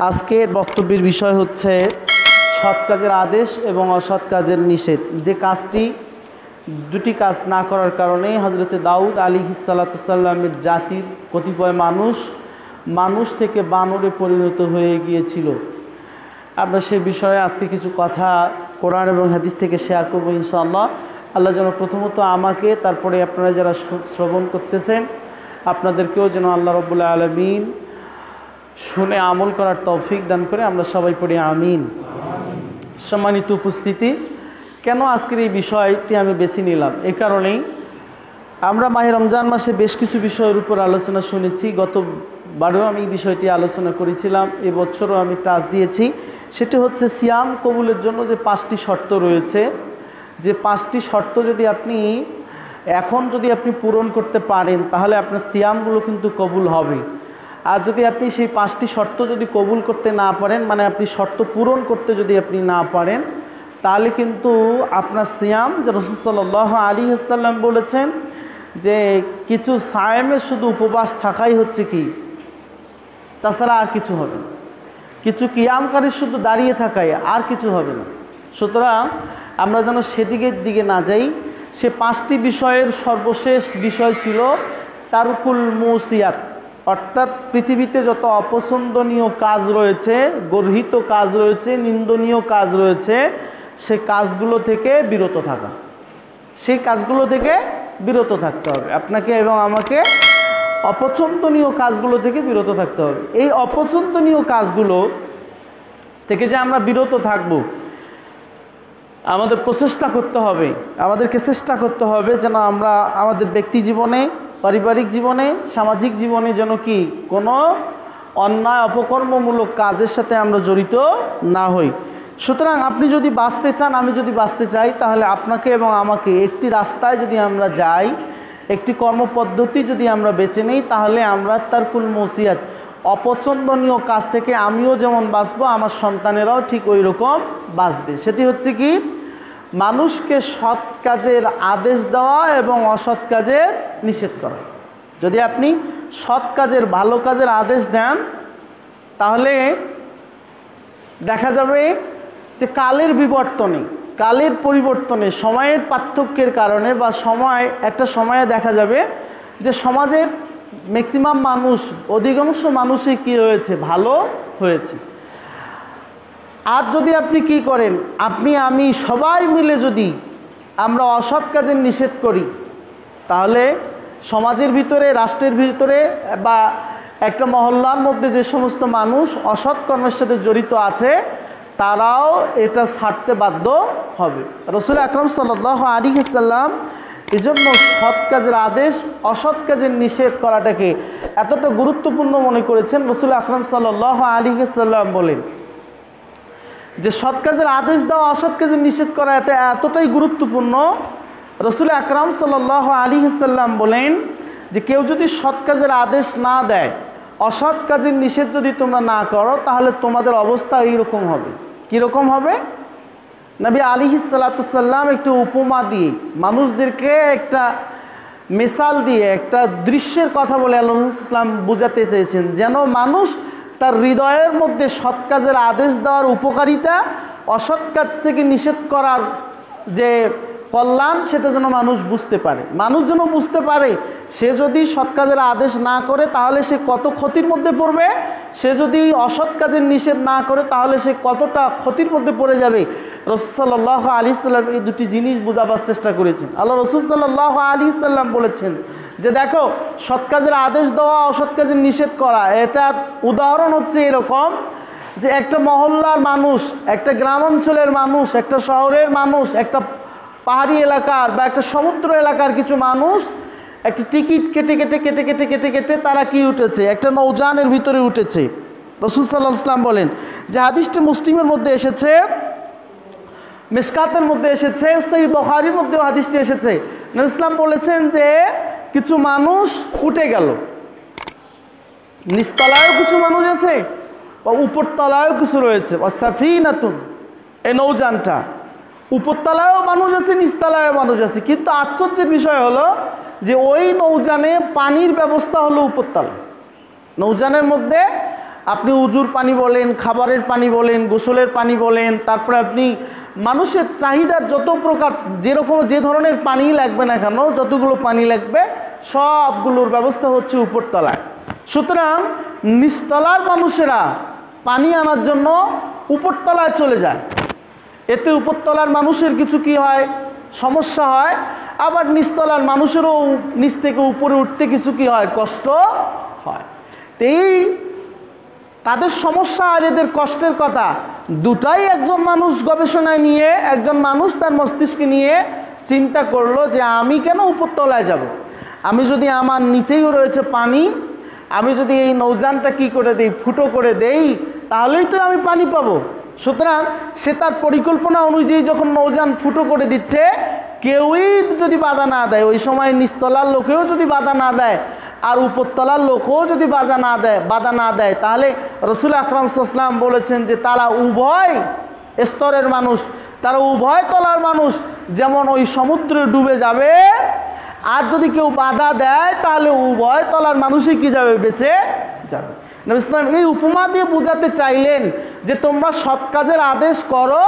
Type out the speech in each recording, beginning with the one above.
আজকের বক্তব্যের বিষয় হচ্ছে সৎ কাজের আদেশ এবং অসৎ কাজের নিষেধ। যে কাজটি দুটি কাজ না করার কারণে হযরতে দাউদ আলাইহিসসালামের জাতির কতিপয় মানুষ থেকে বানরে পরিণত হয়ে গিয়েছিল। আমরা সে বিষয়ে আজকে কিছু কথা কোরআন এবং হাদিস থেকে শেয়ার করব ইনশাআল্লাহ। আল্লাহ যেন প্রথমত আমাকে, তারপরে আপনারা যারা শ্রবণ করতেছেন আপনাদেরকেও যেন আল্লাহ রাব্বুল আলামিন শুনে আমল করার তৌফিক দান করে। আমরা সবাই পড়ি আমিন। সম্মানিত উপস্থিতি, কেন আজকের এই বিষয়টি আমি বেছে নিলাম? এই কারণেই আমরা মাহে রমজান মাসে বেশ কিছু বিষয়ের উপর আলোচনা শুনেছি। গতবারেও আমি এই বিষয়টি আলোচনা করেছিলাম, এবছরও আমি টাচ দিয়েছি। সেটি হচ্ছে সিয়াম কবুলের জন্য যে 5টি শর্ত রয়েছে, যে 5টি শর্ত যদি আপনি পূরণ করতে পারেন তাহলে আপনার সিয়ামগুলো কিন্তু কবুল হবে। আর যদি আপনি সেই 5টি শর্ত যদি কবুল করতে না পারেন, মানে আপনি শর্ত পূরণ করতে যদি আপনি না পারেন, তাহলে কিন্তু আপনার সিয়াম, যে রাসূল সাল্লাল্লাহু আলাইহি ওয়াসাল্লাম বলেছেন যে কিছু সায়েমের শুধু উপবাস থাকাই হচ্ছে কি, তাছাড়া আর কিছু হবে না। কিছু কিয়ামকারীর শুধু দাঁড়িয়ে থাকাই, আর কিছু হবে না। সুতরাং আমরা যেন সেদিকের দিকে না যাই। সে 5টি বিষয়ের সর্বশেষ বিষয় ছিল তারকুল মুসিয়াত, অর্থাৎ পৃথিবীতে যত অপছন্দনীয় কাজ রয়েছে, গর্হিত কাজ রয়েছে, নিন্দনীয় কাজ রয়েছে, সে কাজগুলো থেকে বিরত থাকা। সেই কাজগুলো থেকে বিরত থাকতে হবে আপনাকে এবং আমাকে। অপছন্দনীয় কাজগুলো থেকে বিরত থাকতে হবে। এই অপছন্দনীয় কাজগুলো থেকে যে আমরা বিরত থাকব, আমাদেরকে চেষ্টা করতে হবে যেন আমরা আমাদের ব্যক্তি জীবনে, পারিবারিক জীবনে, সামাজিক জীবনে যেন কি কোনো অন্যায় অপকর্মমূলক কাজের সাথে আমরা জড়িত না হই। সুতরাং আপনি যদি বাঁচতে চান, আমি যদি বাঁচতে চাই, তাহলে আপনাকে এবং আমাকে একটি রাস্তায় যদি আমরা যাই, একটি কর্মপদ্ধতি যদি আমরা বেছে নিই, তাহলে আমরা তারকুল মুসিয়াত, অপছন্দনীয় কাজ থেকে আমিও যেমন বাঁচবো, আমার সন্তানেরাও ঠিক ওই রকম বাঁচবে। সেটি হচ্ছে কি, মানুষকে সৎ কাজের আদেশ দেওয়া এবং অসৎ কাজের নিষেধ করা। যদি আপনি সৎ কাজের, ভালো কাজের আদেশ দেন, তাহলে দেখা যাবে যে কালের পরিবর্তনে, সময়ের পার্থক্যের কারণে বা একটা সময়ে দেখা যাবে যে সমাজের ম্যাক্সিমাম মানুষ, অধিকাংশ মানুষই কী হয়েছে, ভালো হয়েছে। আর যদি আপনি কি করেন, আমি সবাই মিলে যদি আমরা অসৎ কাজের নিষেধ করি, তাহলে সমাজের ভিতরে, রাষ্ট্রের ভিতরে বা একটা মহল্লার মধ্যে যে সমস্ত মানুষ অসৎ কর্মের সাথে জড়িত আছে, তারাও এটা ছাড়তে বাধ্য হবে। রাসূল আকরাম সাল্লাল্লাহু আলাইহি ওয়াসাল্লাম এই জন্য সৎ কাজের আদেশ, অসৎ কাজের নিষেধ করাটাকে এতটা গুরুত্বপূর্ণ মনে করেছেন। রাসূল আকরাম সাল্লাল্লাহু আলাইহি ওয়াসাল্লাম বলেন যে সৎ কাজের আদেশ দেওয়া, অসৎ কাজের নিষেধ করা এতটাই গুরুত্বপূর্ণ। রাসূল আকরাম সাল্লাল্লাহু আলাইহি ওয়াসাল্লাম বলেন যে কেউ যদি সৎ কাজের আদেশ না দেয়, অসৎ কাজের নিষেধ যদি তোমরা না করো, তাহলে তোমাদের অবস্থা এইরকম হবে। কীরকম হবে? নবী আলাইহিস সালাতু ওয়াস সালাম একটু উপমা দিয়ে, মানুষদেরকে একটা মিসাল দিয়ে, একটা দৃশ্যের কথা বলে আল্লাহ ইসলাম বুঝাতে চেয়েছেন, যেন মানুষ তার হৃদয়ের মধ্যে সৎ কাজের আদেশ দেওয়ার উপকারিতা, অসৎ কাজ থেকে নিষেধ করার যে কল্যাণ, সেটা যেন মানুষ বুঝতে পারে। মানুষ যেন বুঝতে পারে সে যদি সৎ কাজের আদেশ না করে তাহলে সে কত ক্ষতির মধ্যে পড়বে, সে যদি অসৎ কাজের নিষেধ না করে তাহলে সে কতটা ক্ষতির মধ্যে পড়ে যাবে। রাসূল সাল্লাল্লাহু আলাইহি ওয়াসাল্লাম এই দুটি জিনিস বোঝাবার চেষ্টা করেছেন। আল্লাহ রাসূল সাল্লাল্লাহু আলাইহি ওয়াসাল্লাম বলেছেন যে দেখো, সৎ কাজের আদেশ দেওয়া, অসৎ কাজের নিষেধ করা, এটার উদাহরণ হচ্ছে এরকম যে একটা মহল্লার মানুষ, একটা গ্রাম অঞ্চলের মানুষ, একটা শহরের মানুষ, একটা পাহাড়ি এলাকার বা একটা সমুদ্র এলাকার কিছু মানুষ একটা টিকিট কেটে তারা কি উঠেছে, একটা নৌযানের ভিতরে উঠেছে। রাসূল সাল্লাল্লাহু আলাইহি ওয়াসাল্লাম বলেন যে হাদিসটি মুসলিমের মধ্যে এসেছে, মিশকাতের মধ্যে এসেছে, সহিহ বুখারীর মধ্যেও হাদিসটি এসেছে। নবী ইসলাম বলেছেন যে কিছু মানুষ উঠে গেল, নিচতলায়ও কিছু মানুষ আছে বা উপরতলায়ও কিছু রয়েছে। ওয়াসাফিনাতুন, এই নৌযানটা উপরতলায়ও মানুষ আছে, নিচতলায়ও মানুষ আছে। কিন্তু আশ্চর্যের বিষয় হলো যে ওই নৌযানে পানির ব্যবস্থা হলো উপরতলা। নৌযানের মধ্যে আপনি উজুর পানি বলেন, খাবারের পানি বলেন, গোসলের পানি বলেন, তারপরে আপনি মানুষের চাহিদার যত প্রকার যে ধরনের পানি লাগবে না কেন, যতগুলো পানি লাগবে সবগুলোর ব্যবস্থা হচ্ছে উপরতলায়। সুতরাং নিচতলার মানুষেরা পানি আনার জন্য উপরতলায় চলে যায়। এতে উপরতলার মানুষের কিছু কি হয়, সমস্যা হয়, আবার নিচতলার মানুষেরও নিচ থেকে উপরে উঠতে কিছু কি হয়, কষ্ট হয়। এই তাদের সমস্যা আর এদের কষ্টের কথা দুটাই একজন মানুষ গবেষণায় নিয়ে, একজন মানুষ তার মস্তিষ্কে নিয়ে চিন্তা করলো যে আমি কেন উপরতলায় যাব, আমি যদি আমার নিচেই রয়েছে পানি, আমি যদি এই নৌযানটা কি করে দেই, ফুটো করে দেই, তাহলেই তো আমি পানি পাবো। সুতরাং সে তার পরিকল্পনা অনুযায়ী যখন নৌযান ফুটো করে দিচ্ছে, কেউই যদি বাধা না দেয়, ওই সময় নিচতলার লোকেও যদি বাধা না দেয় আর উপরতলার লোকও যদি বাধা না দেয়, তাহলে রসুল আকরাম সাল্লাল্লাহু আলাইহি ওয়াসাল্লাম বলেছেন যে তারা উভয় স্তরের মানুষ, তারা উভয় তলার মানুষ, যেমন ওই সমুদ্রে ডুবে যাবে, আর যদি কেউ বাধা দেয় তাহলে উভয় তলার মানুষই কি যাবে, বেঁচে যাবে। নবী ইসলাম এই উপমা দিয়ে বোঝাতে চাইলেন যে তোমরা সৎ কাজের আদেশ করো,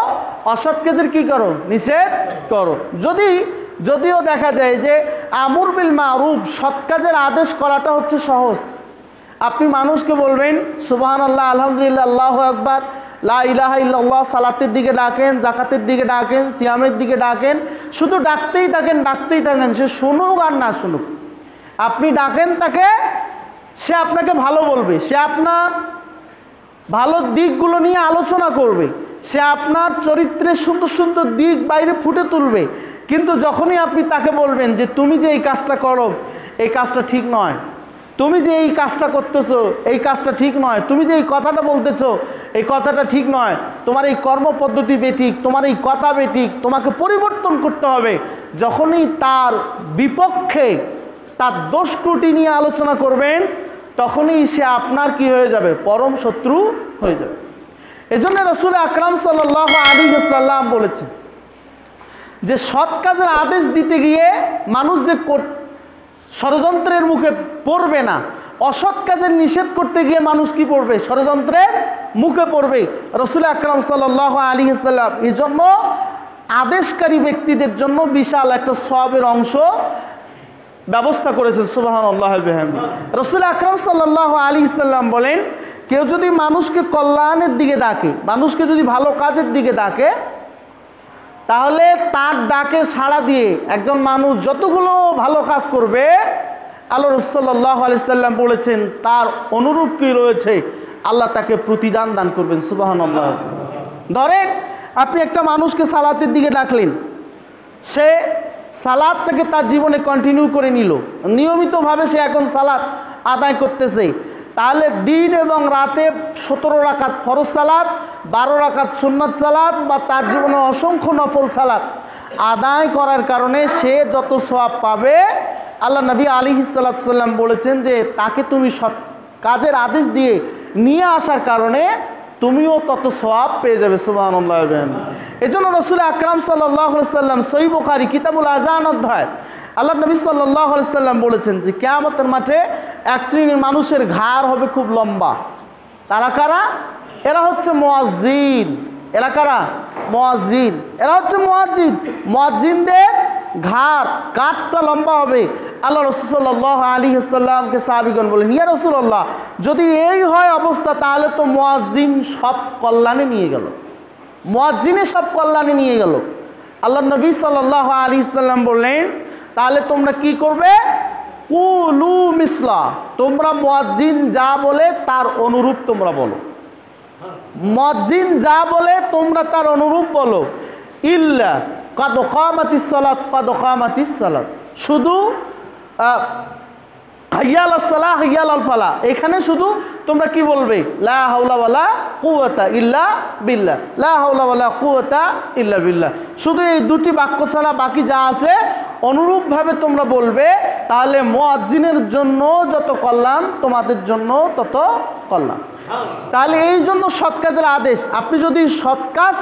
অসৎ কাজের কি করো, নিষেধ করো। যদিও দেখা যায় যে আমর বিল মারুফ, সৎ কাজের আদেশ করাটা হচ্ছে সহজ। আপনি মানুষকে বলবেন সুবহানাল্লাহ, আলহামদুলিল্লাহ, আল্লাহু আকবার, লা ইলাহা ইল্লাল্লাহ, সালাতের দিকে ডাকেন, জাকাতের দিকে ডাকেন, সিয়ামের দিকে ডাকেন, শুধু ডাকতেই থাকেন, সে শুনুক আর না শুনুক, আপনি ডাকেন তাকে, সে আপনাকে ভালো বলবে, সে আপনার ভালো দিকগুলো নিয়ে আলোচনা করবে, সে আপনার চরিত্রের সুন্দর সুন্দর দিক বাইরে ফুটে তুলবে। কিন্তু যখনই আপনি তাকে বলবেন যে তুমি যে এই কাজটা করো, এই কাজটা ঠিক নয়, তুমি যে এই কাজটা করতেছো, এই কাজটা ঠিক নয়, তুমি যে এই কথাটা বলতেছো, এই কথাটা ঠিক নয়, তোমার এই কর্মপদ্ধতি বেঠিক, তোমার এই কথা বেঠিক, তোমাকে পরিবর্তন করতে হবে, যখনই তার বিপক্ষে তার দোষ ত্রুটি নিয়ে আলোচনা করবেন, তখনই সে আপনার কি হয়ে যাবে, পরম শত্রু হয়ে যাবে। এজন্য রাসূল আকরাম সাল্লাল্লাহু আলাইহি ওয়াসাল্লাম বলেছেন যে সৎ কাজের আদেশ দিতে গিয়ে মানুষ যে ষড়যন্ত্রের মুখে পড়বে না, অসৎ কাজের নিষেধ করতে গিয়ে মানুষ কি পড়বে, ষড়যন্ত্রের মুখে পড়বে। রাসূল আকরাম সাল্লাল্লাহু আলাইহি ওয়াসাল্লাম এই জন্য আদেশকারী ব্যক্তিদের জন্য বিশাল একটা সওয়াবের অংশ ব্যবস্থা করেছেন। সুবহানাল্লাহ বিহামদি। রাসূল আকরাম সাল্লাল্লাহু আলাইহি ওয়াসাল্লাম বলেন, কেউ যদি মানুষকে কল্যাণের দিকে ডাকে, মানুষকে যদি ভালো কাজের দিকে ডাকে, তাহলে তার ডাকে সাড়া দিয়ে একজন মানুষ যতগুলো ভালো কাজ করবে, আল্লাহ রাসূল সাল্লাল্লাহু আলাইহি ওয়াসাল্লাম বলেছেন তার অনুরূপ কি রয়েছে, আল্লাহ তাকে প্রতিদান দান করবেন। সুবহানাল্লাহ। ধরেন আপনি একটা মানুষকে সালাতের দিকে ডাকলেন, সে সালাত থেকে তার জীবনে কন্টিনিউ করে নিল, নিয়মিতভাবে সে এখন সালাত আদায় করতেছে, তাহলে দিন এবং রাতে 17 রাকাত ফরজ সালাত, 12 রাকাত সুন্নাত সালাত বা তার জীবনে অসংখ্য নফল সালাত আদায় করার কারণে সে যত সওয়াব পাবে, আল্লাহ নবী আলাইহিস সালাতু ওয়াস সালাম বলেছেন যে তাকে তুমি সৎ কাজের আদেশ দিয়ে নিয়ে আসার কারণে তুমিও তত সওয়াব পেয়ে যাবে। সুবহানাল্লাহ। এজন্য রাসূল আকরাম সাল্লাল্লাহু আলাইহি ওয়াসাল্লাম সহিহ বুখারী কিতাবুল আযান অধ্যায় আল্লাহ নবী সাল্লাল্লাহু আলাইহি ওয়াসাল্লাম বলেছেন যে কিয়ামতের মাঠে এক শ্রেণীর মানুষের ঘাড় হবে খুব লম্বা। তারা কারা? এরা হচ্ছে মুয়াজ্জিন। এরা কারা? মুয়াজ্জিন। এরা হচ্ছে মুয়াজ্জিন। মুয়াজ্জিনদের কাঠটা লম্বা হবে। আল্লাহ রাসূল সাল্লাল্লাহু আলাইহি ওয়াসাল্লামকে সাহাবীগণ বলেন, ইয়া রাসূলুল্লাহ, যদি এই হয় অবস্থা তাহলে তো মুয়াজ্জিন সব কল্যাণে নিয়ে গেল, মুয়াজ্জিনে সব কল্যাণে নিয়ে গেল। আল্লাহ নবী সাল্লাল্লাহু আলাইহি ওয়াসাল্লাম বললেন, তাহলে তোমরা কি করবে? কুলু মিসলা, তোমরা মুয়াজ্জিন যা বলে তার অনুরূপ তোমরা বলো। মুয়াজ্জিন যা বলে তোমরা তার অনুরূপ বলো। ইল্লা কাদ কামাতিস সালাত, কাদ কামাতিস সালাত, শুধু হাইয়াল সালাহ হাইয়াল আল ফালাহ, এখানে শুধু তোমরা কি বলবে? লা হাওলা ওয়ালা কুওয়াতা ইল্লা বিল্লাহ, লা হাওলা ওয়ালা কুওয়াতা ইল্লা বিল্লাহ। শুধু এই দুটি বাক্য ছাড়া বাকি যা আছে অনুরূপভাবে তোমরা বলবে, তাহলে মুয়াজ্জিনের জন্য যত কল্যাণ তোমাদের জন্য তত কল্যাণ। তাহলে এই জন্য সৎ কাজের আদেশ, আপনি যদি সৎ কাজ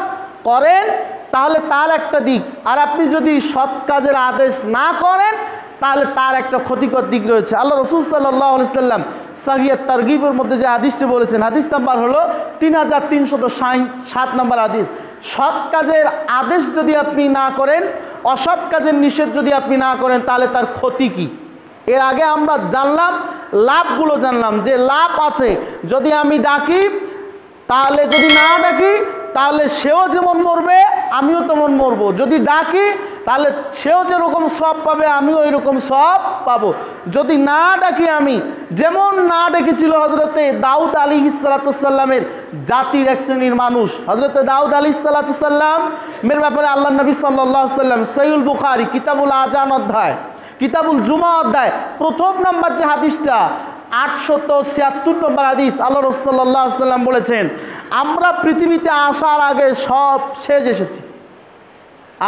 করেন তাহলে তার একটা দিক, আর আপনি যদি সৎ কাজের আদেশ না করেন তাহলে তার একটা ক্ষতিকর দিক রয়েছে। আল্লাহ রাসূল সাল্লাল্লাহু আলাইহি ওয়াসাল্লাম সাহিয়াত তারগিবের মধ্যে যে হাদিসটি বলেছেন, হাদিস নাম্বার হলো 3367 নম্বর হাদিস। সৎ কাজের আদেশ যদি আপনি না করেন, অসৎ কাজের নিষেধ যদি আপনি না করেন, তাহলে তার ক্ষতি কি? এর আগে আমরা জানলাম, লাভগুলো জানলাম যে লাভ আছে যদি আমি ডাকি, তাহলে যদি না ডাকি তাহলে সেও যেমন মরবে আমিও তেমন মরবো। যদি ডাকি তাহলে সেও যেরকম সওয়াব পাবে আমিও এরকম সওয়াব পাবো। যদি না ডাকি, আমি যেমন না ডেকেছিল হযরতে দাউদ আলাইহিস সালামের জাতির এক শ্রেণীর মানুষ, হযরতে দাউদ আলাইহিস সালামের ব্যাপারে আল্লাহ নবী সাল্লাল্লাহু আলাইহি ওয়াসাল্লাম সহিহুল বুখারী কিতাবুল আযান অধ্যায়, কিতাবুল জুমা অধ্যায় প্রথম নম্বর যে হাদিসটা 876 নম্বর হাদিস, আল্লাহ রাসূল সাল্লাল্লাহু আলাইহি ওয়াসাল্লাম বলেছেন, আমরা পৃথিবীতে আসার আগে সব শেষ এসেছি।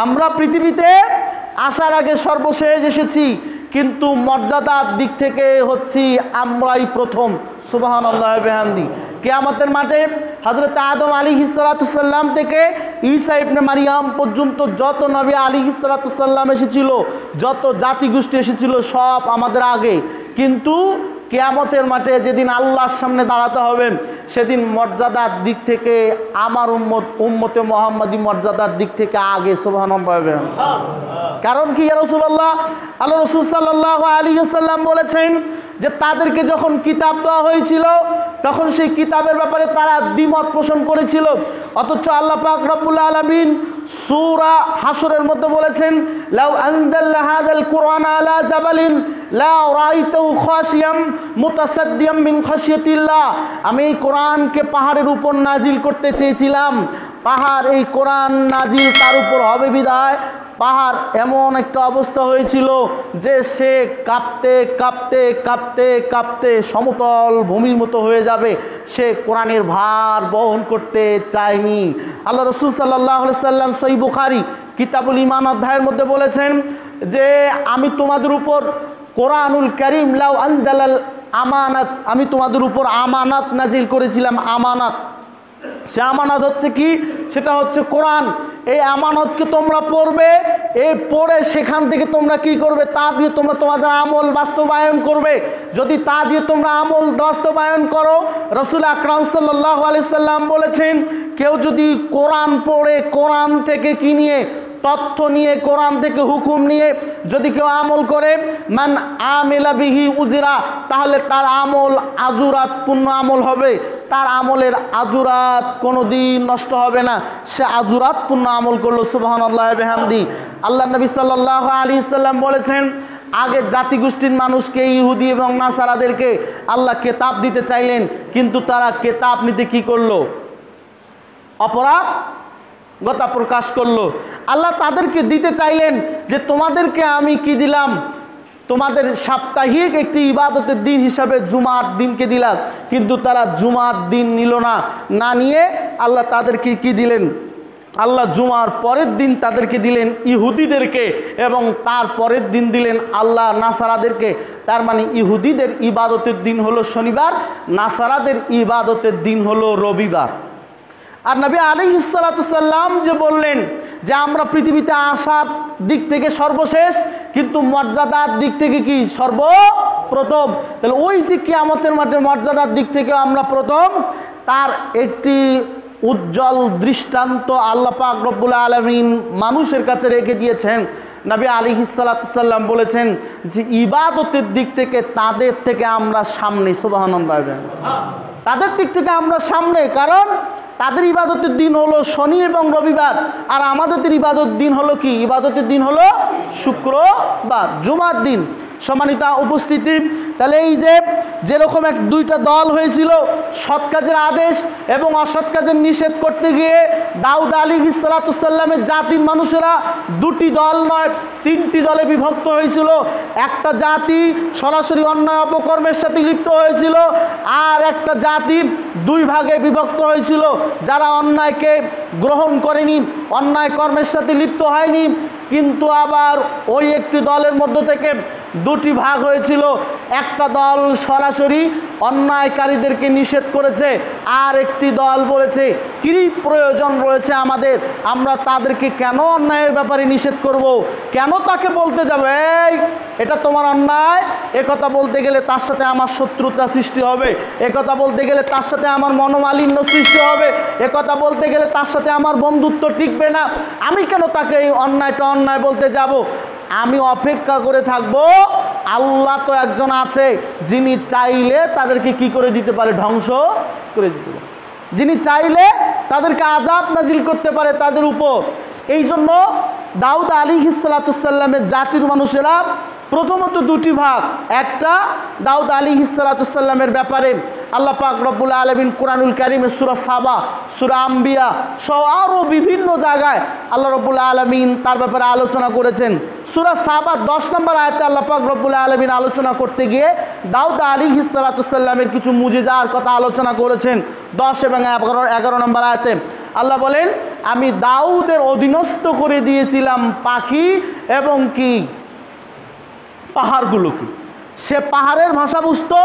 আমরা পৃথিবীতে আসার আগে সর্বশেষ এসেছি, কিন্তু মর্যাদার দিক থেকে হচ্ছি আমরাই প্রথম। সুবহানাল্লাহ ওয়া বিহামদি। কিয়ামতের মাঠে হযরত আদম আলাইহিস সালাম থেকে ঈসা ইবনে মারিয়াম পর্যন্ত যত নবী আলাইহিস সালাম এসেছিল, যত জাতিগোষ্ঠী এসেছিল, সব আমাদের আগে। কিন্তু কিয়ামতের মাঠে যেদিন আল্লাহর সামনে দাঁড়াতে হবে, সেদিন মর্যাদার দিক থেকে আমার উম্মতে মুহাম্মাদি মর্যাদার দিক থেকে আগে। সুবহানাল্লাহ। কারণ কি ইয়া রাসূলুল্লাহ? আল্লাহ রাসূল সাল্লাল্লাহু আলাইহি ওয়াসাল্লাম বলেছেন যে তাদেরকে যখন কিতাব দেওয়া হয়েছিল, তখন সেই কিতাবের ব্যাপারে তারা দ্বিমত পোষণ করেছিল। অথচ আল্লাহ পাক রব্বুল আলামিন সূরা হাশরের মধ্যে বলেছেন, লাউ আনজালনা হাযাল কুরআন আলা জাবালিন লা রাআইতাহু খাশিয়াম মুতাসাদ্দিয়াম মিন খাশিয়াতিল্লাহ। আমি এই কোরআনকে পাহাড়ের উপর নাজিল করতে চেয়েছিলাম, পাহাড় এই কোরআন নাজিল তার উপর হবে বিধায় পাহাড় এমন একটা অবস্থা হয়েছিল যে সে কাঁপতে কাঁপতে কাঁপতে কাঁপতে সমতল ভূমির মতো হয়ে যাবে, সে কোরআনের ভার বহন করতে চায়নি। আল্লাহ রাসূল সাল্লাল্লাহু আলাইহি ওয়াসাল্লাম সহিহ বুখারী কিতাবুল ঈমান অধ্যায়ের মধ্যে বলেছেন যে আমি তোমাদের উপর কোরআনুল কারীম লাউ আনজালাল আমানাত, আমি তোমাদের উপর আমানাত নাজিল করেছিলাম। আমানাত, সে আমানত হচ্ছে কি? সেটা হচ্ছে কোরআন। এই আমানতকে তোমরা পড়বে, এই পড়ে সেখান থেকে তোমরা কি করবে? তা দিয়ে তোমরা তোমাদের আমল বাস্তবায়ন করবে। যদি তা দিয়ে তোমরা আমল বাস্তবায়ন করো, রাসূল আকরাম সাল্লাল্লাহু আলাইহি সাল্লাম বলেছেন, কেউ যদি কোরআন পড়ে, কোরআন থেকে কি নিয়ে? তথ্য নিয়ে, কোরআন থেকে হুকুম নিয়ে যদি কেউ আমল করে, মান আমিলা বিহি উজরা, তাহলে তার আমল আজুরাত পূর্ণ আমল হবে, তার আমলের আজুরাত কোনো দিন নষ্ট হবে না, সে আজুরাত পূর্ণ আমল করলো। সুবহানাল্লাহ ওয়া বিহামদি। আল্লাহ নবী সাল্লাল্লাহু আলাইহি সাল্লাম বলেছেন, আগে জাতিগোষ্ঠীর মানুষকে, ইহুদি এবং নাসারাদেরকে আল্লাহ কেতাব দিতে চাইলেন, কিন্তু তারা কেতাব নিতে কি করলো? অপরাগতা প্রকাশ করলো। আল্লাহ তাদেরকে দিতে চাইলেন যে তোমাদেরকে আমি কি দিলাম? তোমাদের সাপ্তাহিক একটি ইবাদতের দিন হিসাবে জুমার দিনকে দিলাম, কিন্তু তারা জুমার দিন নিল না। না নিয়ে আল্লাহ তাদেরকে কি দিলেন? আল্লাহ জুমার পরের দিন তাদেরকে দিলেন ইহুদিদেরকে, এবং তার পরের দিন দিলেন আল্লাহ নাসারাদেরকে। তার মানে ইহুদিদের ইবাদতের দিন হলো শনিবার, নাসারাদের ইবাদতের দিন হলো রবিবার। আর নবী আলাইহিস সালাতু সাল্লাম যে বললেন যে আমরা পৃথিবীতে আসার দিক থেকে সর্বশেষ, কিন্তু মর্যাদার দিক থেকে কি? সর্বপ্রথম। তাহলে ওই যে কিয়ামতের মাঠে মর্যাদার দিক থেকে আমরা প্রথম, তার একটি উজ্জ্বল দৃষ্টান্ত আল্লাহ পাক রব্বুল আলামিন মানুষের কাছে রেখে দিয়েছেন। নবী আলাইহিস সালাতু সাল্লাম বলেছেন যে ইবাদতের দিক থেকে তাদের থেকে আমরা সামনে। সুবহানাল্লাহ। তাদের দিক থেকে আমরা সামনে, কারণ তাদের ইবাদতের দিন হলো শনি এবং রবিবার, আর আমাদের ইবাদতের দিন হলো কি? ইবাদতের দিন হলো শুক্রবার, জুমার দিন। সম্মানিত উপস্থিতি, তাহলে এই যে যেরকম দুইটা দল হয়েছিল, সৎ কাজের আদেশ এবং অসৎ কাজের নিষেধ করতে গিয়ে দাউদ আলাইহিস সালাতু সাল্লামের জাতির মানুষেরা দুটি দল নয়, তিনটি দলে বিভক্ত হয়েছিল। একটা জাতি সরাসরি অন্যায় অপকর্মের সাথে লিপ্ত হয়েছিল, আর একটা জাতি দুই ভাগে বিভক্ত হয়েছিল, যারা অন্যায়কে গ্রহণ করেনি, অন্যায় কর্মের সাথে লিপ্ত হয়নি। কিন্তু আবার ওই একটি দলের মধ্য থেকে দুটি ভাগ হয়েছিল। এক একটা দল সরাসরি অন্যায়কারীদেরকে নিষেধ করেছে, আর একটি দল বলেছে কি প্রয়োজন রয়েছে আমাদের, আমরা তাদেরকে কেন অন্যায়ের ব্যাপারে নিষেধ করব, কেন তাকে বলতে যাবে এই এটা তোমার অন্যায়, একথা বলতে গেলে তার সাথে আমার শত্রুতা সৃষ্টি হবে, একথা বলতে গেলে তার সাথে আমার মনোমালিন্য সৃষ্টি হবে, একথা বলতে গেলে তার সাথে আমার বন্ধুত্ব টিকবে না, আমি কেন তাকে এই অন্যায়টা অন্যায় বলতে যাব। আমি অপেক্ষা করে থাকব, আল্লাহ তো একজন আছে যিনি চাইলে তাদেরকে কি করে দিতে পারে, ধ্বংস করে দিতে পারে, যিনি চাইলে তাদেরকে আযাব নাজিল করতে পারে তাদের উপর। এই জন্য দাউদ আলাইহিস সালামের জাতির মানুষেরা প্রথমত দুটি ভাগ। একটা দাউদ আলাইহিস সালামের ব্যাপারে আল্লাহ পাক রব্বুল আলামিন কুরআনুল কারীমে সূরা সাবা, সূরা আম্বিয়া সহ আরও বিভিন্ন জায়গায় আল্লাহ রব্বুল আলামিন তার ব্যাপারে আলোচনা করেছেন। সূরা সাবা 10 নম্বর আয়াতে আল্লাহ পাক রব্বুল আলামিন আলোচনা করতে গিয়ে দাউদ আলাইহিস সালামের কিছু মুজিজার কথা আলোচনা করেছেন। 10 এবং 11 নম্বর আয়াতে আল্লাহ বলেন, আমি দাউদের অধীনস্থ করে দিয়েছিলাম পাখি এবং কি পাহাড়গুলোকে। সে পাহাড়ের ভাষা বুঝতো,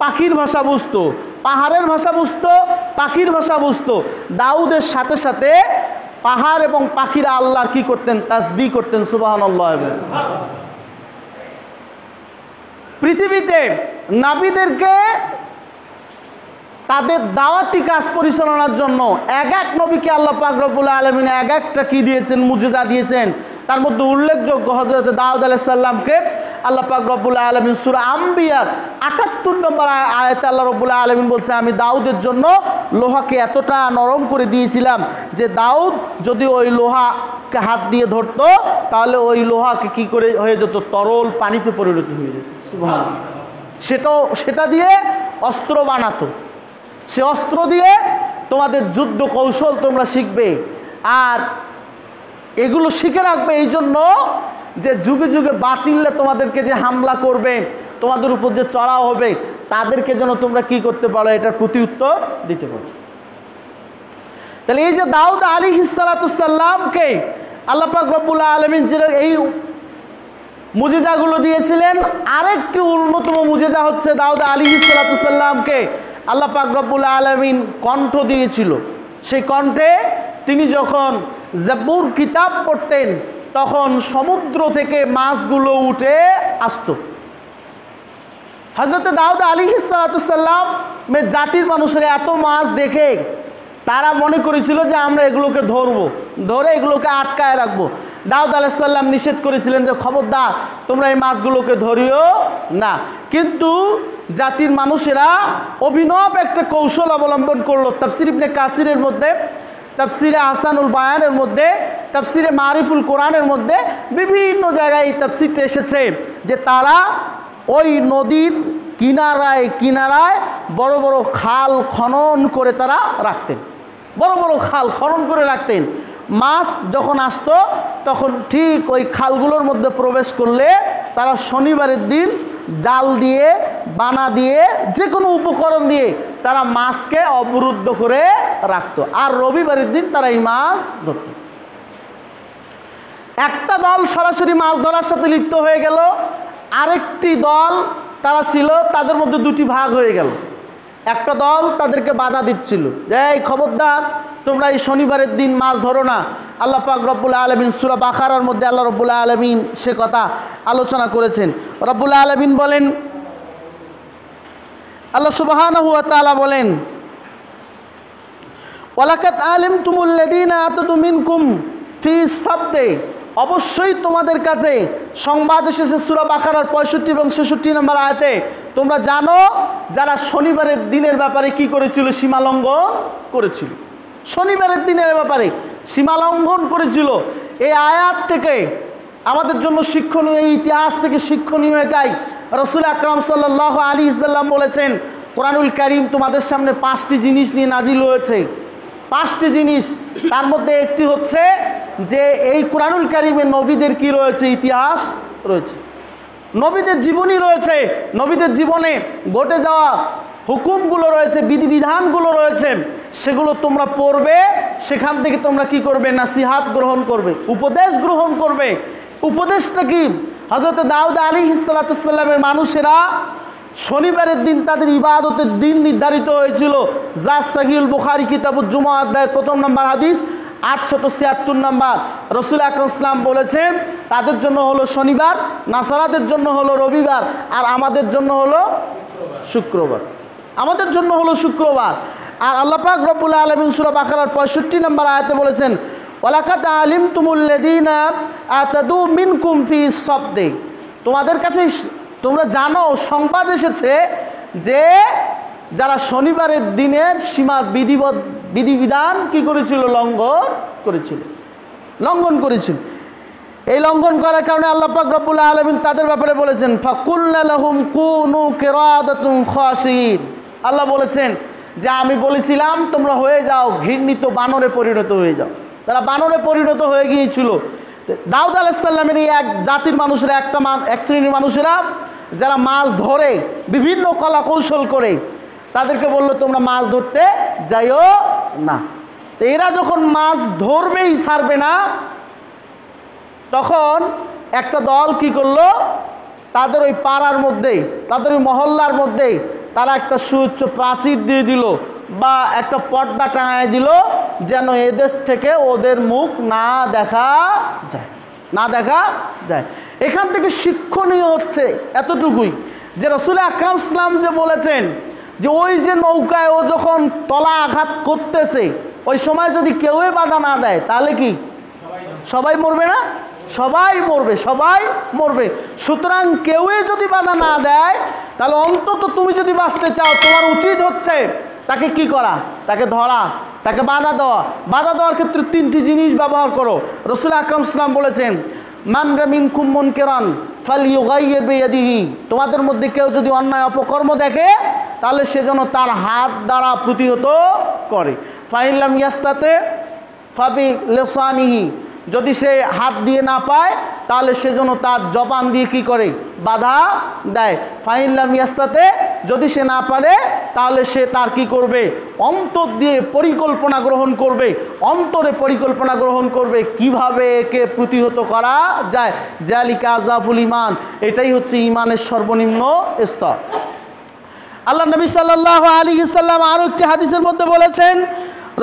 পাখির ভাষা বুঝতো, পাহাড়ের ভাষা বুঝতো, পাখির ভাষা বুঝতো। দাউদের সাথে সাথে পাহাড় এবং পাখিরা আল্লাহর কি করতেন, তাসবিহ করতেন, সুবহানাল্লাহ। পৃথিবীতে নবীদেরকে তাদের দাওয়াতি কাজ পরিচালনার জন্য এক এক নবীকে আল্লাহ পাক রব্বুল আলামিন এক একটা কি দিয়েছেন, মুজিজা দিয়েছেন। তার মধ্যে উল্লেখযোগ্য হযরত দাউদ আলাইহিস সালামকে আল্লাহ পাক রব্বুল আলামিন সূরা আম্বিয়ার ৭৮ নম্বর আয়াতে আল্লাহ রব্বুল আলামিন বলছে, আমি দাউদের জন্য লোহাকে এতটা নরম করে দিয়েছিলাম যে দাউদ যদি ওই লোহাকে হাত দিয়ে ধরতো তাহলে ওই লোহাকে কি করে হয়ে যেত, তরল পানিতে পরিণত হয়ে যেত। সুবহানাল্লাহ। সেটা দিয়ে অস্ত্র বানাতো। সে অস্ত্র দিয়ে তোমাদের যুদ্ধ কৌশল তোমরা শিখবে, আর এগুলো শিখে রাখবে এই জন্য যে যুগে যুগে বাতিলরা তোমাদেরকে যে হামলা করবে, তোমাদের উপর যে চড়াও হবে, তাদেরকে যেন তোমরা কি করতে পারো, এটার প্রতি উত্তর দিতে পারো। তাহলে এই যে দাউদ আলাইহিস সালামকে আল্লাহ পাক রব্বুল আলামিন যে এই মুজিজাগুলো দিয়েছিলেন, আরেকটি অন্যতম মুজিজা হচ্ছে দাউদ আলাইহিস সালামকে আল্লাহ পাক রব্বুল আলামিন কণ্ঠ দিয়েছিল। সেই কণ্ঠে তিনি যখন জাবুর কিতাব পড়তেন তখন সমুদ্র থেকে মাছগুলো উঠে আসতো। হযরত দাউদ আলাইহিস সালামের জাতির মানুষেরা এত মাছ দেখে তারা মনে করেছিল যে আমরা এগুলোকে ধরবো, ধরে এগুলোকে আটকায় রাখবো। দাউদ আলাইহিস সালাম নিষেধ করেছিলেন যে খবরদার তোমরা এই মাছগুলোকে ধরিও না। কিন্তু জাতির মানুষেরা অভিনব একটা কৌশল অবলম্বন করলো। তাফসীর ইবনে কাসিরের মধ্যে, তাফসীরে আহসানুল বায়ানের মধ্যে, তাফসীরে মারিফুল কোরআনের মধ্যে বিভিন্ন জায়গায় এই তাফসীরটা এসেছে যে তারা ওই নদীর কিনারায় কিনারায় বড় বড় খাল খনন করে তারা রাখতেন, বড় বড় খাল খনন করে রাখতেন। মাছ যখন আসতো তখন ঠিক ওই খালগুলোর মধ্যে প্রবেশ করলে তারা শনিবারের দিন জাল দিয়ে, বানা দিয়ে, যে কোনো উপকরণ দিয়ে তারা মাছকে অবরুদ্ধ করে রাখতো, আর রবিবারের দিন তারা এই মাছ ধরত। একটা দল সরাসরি মাছ ধরার সাথে লিপ্ত হয়ে গেল, আরেকটি দল তারা ছিল, তাদের মধ্যে দুটি ভাগ হয়ে গেল। একটা দল তাদেরকে বাধা দিচ্ছিল যে এই খবরদার তোমরা এই শনিবারের দিন মাছ ধরো না। আল্লাহ পাক রব্বুল আলামিন সূরা বাকারার মধ্যে আল্লাহ রব্বুল আলামিন সে কথা আলোচনা করেছেন। রব্বুল আলামিন বলেন, আল্লাহ সুবহানাহু ওয়া তাআলা বলেন, ওয়ালাকাদ আলিমতুমুল্লাযীনা আতাদু মিনকুম ফি সাবতে, অবশ্যই তোমাদের কাছে সংবাদ এসেছে সূরা বাকারার 65 এবং 66 নম্বর আয়াতে, তোমরা জানো যারা শনিবারের দিনের ব্যাপারে কি করেছিল, সীমালঙ্ঘন করেছিল। শনিবারের দিনের ব্যাপারে সীমালঙ্ঘন করেছিল। এই আয়াত থেকে আমাদের জন্য শিক্ষণীয়, এই ইতিহাস থেকে শিক্ষণীয় এটাই, রাসূল আকরাম সাল্লাল্লাহু আলাইহি ওয়াসাল্লাম বলেছেন, কোরআনুল কারীম তোমাদের সামনে 5টি জিনিস নিয়ে নাজিল হয়েছে। 5টি জিনিস, তার মধ্যে একটি হচ্ছে যে এই কোরআনুল কারীমে নবীদের কি রয়েছে, ইতিহাস রয়েছে, নবীদের জীবনী রয়েছে, নবীদের জীবনে ঘটে যাওয়া হুকুমগুলো রয়েছে, বিধিবিধানগুলো রয়েছে, সেগুলো তোমরা পড়বে, সেখান থেকে তোমরা কি করবে, নাসিহাত গ্রহণ করবে, উপদেশ গ্রহণ করবে। উপদেশটা কি? হযরত দাউদ আলাইহিস সালামের মানুষেরা শনিবারের দিন তাদের ইবাদতের দিন নির্ধারিত হয়েছিল, যা সহিহুল বুখারী কিতাবুল জুমা অধ্যায়ের 1 নম্বর হাদিস 876 নম্বর। রাসূল আকরাম সাল্লাল্লাহু আলাইহি ওয়াসাল্লাম বলেছেন তাদের জন্য হলো শনিবার, নাসারাদের জন্য হলো রবিবার, আর আমাদের জন্য হলো শুক্রবার। আমাদের জন্য হলো শুক্রবার। আর আল্লাহ পাক রব্বুল আলামিন সূরা বাকারার 65 নম্বর আয়াতে বলেছেন ওয়ালাকাদ আলিমতুমুল্লাযীনা আতাদু মিনকুম ফি সাবতি, তোমাদের কাছে তোমরা জানো, সংবাদ এসেছে যে যারা শনিবারের দিনের সীমা বিধিবিধান কি করেছিল, লঙ্ঘন করেছিল। এই লঙ্ঘন করার কারণে আল্লাহ পাক রব্বুল আলামিন তাদের ব্যাপারে বলেছেন ফাকুলনা লাহুম কুনু কিরাদাতুন খাসিন, আল্লাহ বলেছেন যে আমি বলেছিলাম তোমরা হয়ে যাও ঘৃণিত বানরে পরিণত হয়ে যাও। তারা বানরে পরিণত হয়ে গিয়েছিল। দাউদ আলাইহিস সালামের এই এক জাতির মানুষেরা, এক শ্রেণীর মানুষেরা যারা মাছ ধরে বিভিন্ন কলা কৌশল করে, তাদেরকে বললো তোমরা মাছ ধরতে যাইও না। তো এরা যখন মাছ ধরবেই ছাড়বে না, তখন একটা দল কি করলো, তাদের ওই পাড়ার মধ্যেই, তাদের ওই মহল্লার মধ্যেই তারা একটা সুউচ্চ প্রাচীর দিয়ে দিল বা একটা পর্দা টাঙায় দিল, যেন এদেশ থেকে ওদের মুখ না দেখা যায়। এখান থেকে শিক্ষণীয় হচ্ছে এতটুকুই যে রাসূল আকরাম সাল্লাল্লাহু আলাইহি ওয়াসাল্লাম যে বলেছেন যে ওই যে নৌকায় ও যখন তলা আঘাত করতেছে, ওই সময় যদি কেউই বাধা না দেয় তাহলে কি সবাই মরবে না? সবাই মরবে। সুতরাং কেউই যদি বাধা না দেয়, তাহলে অন্তত তুমি যদি বাঁচতে চাও, তোমার উচিত হচ্ছে তাকে কি করা, তাকে ধরা, তাকে বাধা দেওয়া। বাধা দেওয়ার ক্ষেত্রে 3টি জিনিস ব্যবহার করো। রাসূল আকরাম সাল্লাল্লাহু আলাইহি ওয়াসাল্লাম বলেছেন মান রা মিনকুম মুনকিরান ফালইউগাইয়ির বিয়াদিহি, তোমাদের মধ্যে কেউ যদি অন্যায় অপকর্ম দেখে তাহলে সে যেন তার হাত দ্বারা প্রতিহত করে। ফাইন লাম ইয়াস্তাতে ফাবি লিসানিহি, যদি সে হাত দিয়ে না পায় তাহলে সে যেন তার জবান দিয়ে কি করে, বাধা দেয়। ফাইন লাম ইয়াস্তাতে, যদি সে না পারে তাহলে সে তার কি করবে, অন্তর দিয়ে পরিকল্পনা গ্রহণ করবে, অন্তরে পরিকল্পনা গ্রহণ করবে কিভাবে একে প্রতিহত করা যায়। জালিকা আযাফুল ঈমান, এটাই হচ্ছে ঈমানের সর্বনিম্ন স্তর। আল্লাহ নবী সাল্লাল্লাহু আলাইহি ওয়াসাল্লাম আরো একটি হাদিসের মধ্যে বলেছেন,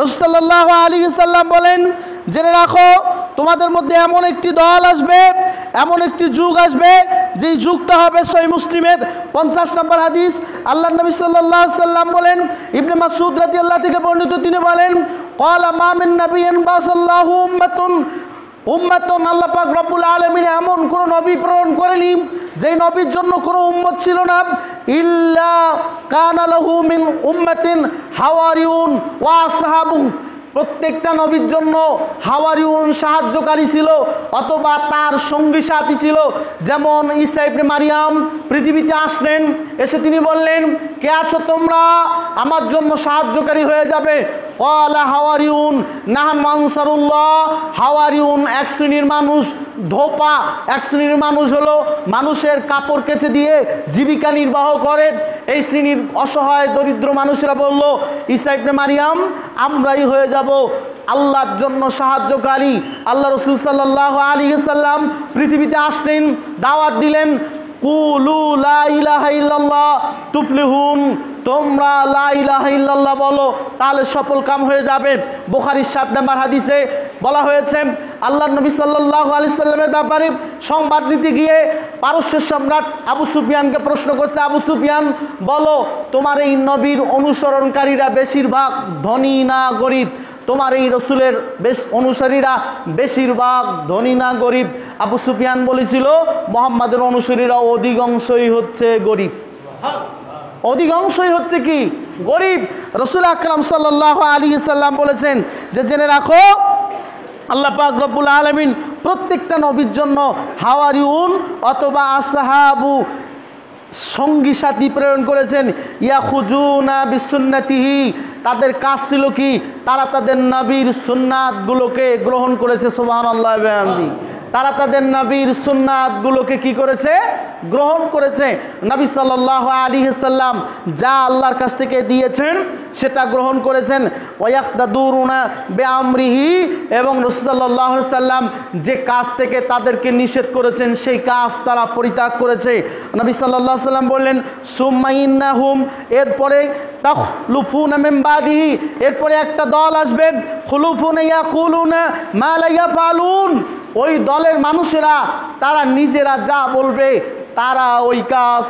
রাসূল সাল্লাল্লাহু আলাইহি ওয়াসাল্লাম বলেন জেনে রাখো তোমাদের মধ্যে এমন একটি দল আসবে, এমন একটি যুগ আসবে, যেই যুগটা হবে সহিহ মুসলিমের 50 নম্বর হাদিস। আল্লাহ নবী সাল্লাল্লাহু আলাইহি ওয়াসাল্লাম বলেন, ইবনে মাসউদ রাদিয়াল্লাহু থেকে বর্ণিত, তিনি বলেন ক্বালা মা মিন নাবিয়্যিন বাসাল্লাহু উম্মাতুন, আল্লাহ পাক রব্বুল আলামিন এমন কোন নবী প্রেরণ করেনি যেই নবীর জন্য কোনো উম্মত ছিল না, ইল্লা কানা লাহু মিন উম্মাতিন হাওয়ারিউন ওয়া আসহাবু, প্রত্যেকটা নবীর জন্য হাওয়ারিউন সাহায্যকারী ছিল অথবা তার সঙ্গী সাথী ছিল। যেমন ঈসা ইবনে মারিয়াম পৃথিবীতে আসলেন, এসে তিনি বললেন কে আছো তোমরা, আমার জন্য সাহায্যকারী হয়ে যাবে। ক্বালা হাওয়ারিউন নাহান আনসারুল্লাহ, হাওয়ারিউন এক শ্রেণীর মানুষ, ধোপা এক শ্রেণীর মানুষ হলো মানুষের কাপড় কেচে দিয়ে জীবিকা নির্বাহ করে। এই শ্রেণীর অসহায় দরিদ্র মানুষেরা বলল ঈসা ইবনে মারিয়াম আমরাই হয়ে যাব আল্লাহর জন্য সাহায্যকারী। আল্লাহ রাসূল সাল্লাল্লাহু আলাইহি ওয়াসাল্লাম পৃথিবীতে আসলেন, দাওয়াত দিলেন, কুলু লা ইলাহা ইল্লাল্লাহ তুফলিহুন, তোমরা লা ইলাহা ইল্লাল্লাহ বলো তাহলে সফল কাম হয়ে যাবে। বুখারীর 7 নম্বর হাদিসে বলা হয়েছে আল্লাহর নবী সাল্লাল্লাহু আলাইহি সাল্লামের ব্যাপারে সংবাদ নিতে গিয়ে পারস্যের সম্রাট আবু সুফিয়ানকে প্রশ্ন করছে, আবু সুফিয়ান বলো তোমার এই নবীর অনুসরণকারীরা বেশিরভাগ ধনী না গরিব? তোমার এই রসুলের অনুসারীরা বেশিরভাগ ধনী না গরিব? আবু সুফিয়ান বলেছিল মুহাম্মাদের অনুসারীরা অধিকাংশই হচ্ছে গরিব, অধিকাংশই হচ্ছে কি গরিব। রাসূল আকরাম সাল্লাল্লাহু আলাইহি সাল্লাম বলেছেন যে জেনে রাখো আল্লাহ পাক রব্বুল আলামিন প্রত্যেকটা নবীর জন্য হাওয়ারিউন অথবা আসহাবু সঙ্গী সাথী প্রেরণ করেছেন। ইয়াখুজুনা বিসুন্নতিহি, তাদের কাজ ছিল কি, তারা তাদের নবীর সুন্নাতগুলোকে গ্রহণ করেছে। সুবহানাল্লাহ ওয়া বিহামদিহি, তারা তাদের নবীর সুন্নাতগুলোকে কি করেছে? গ্রহণ করেছে। নবী সাল্লাল্লাহু আলাইহি ওয়াসাল্লাম যা আল্লাহর কাছ থেকে দিয়েছেন সেটা গ্রহণ করেছেন। ওয়ায়াকদাদুরুনা বিআমরিহি, এবং রাসূল সাল্লাল্লাহু আলাইহি ওয়াসাল্লাম যে কাজ থেকে তাদেরকে নিষেধ করেছেন সেই কাজ তারা পরিত্যাগ করেছে। নবী সাল্লাল্লাহু আলাইহি ওয়াসাল্লাম বললেন সুম্মা ইন্নাহুম, এরপরে তাখলুফুনা মিন বাদিহি, এরপরে একটা দল আসবে, খুলুফুনা ইয়াকুলুনা মা লা ইয়াফালুন, ওই দলের মানুষেরা তারা নিজেরা যা বলবে তারা ওই কাজ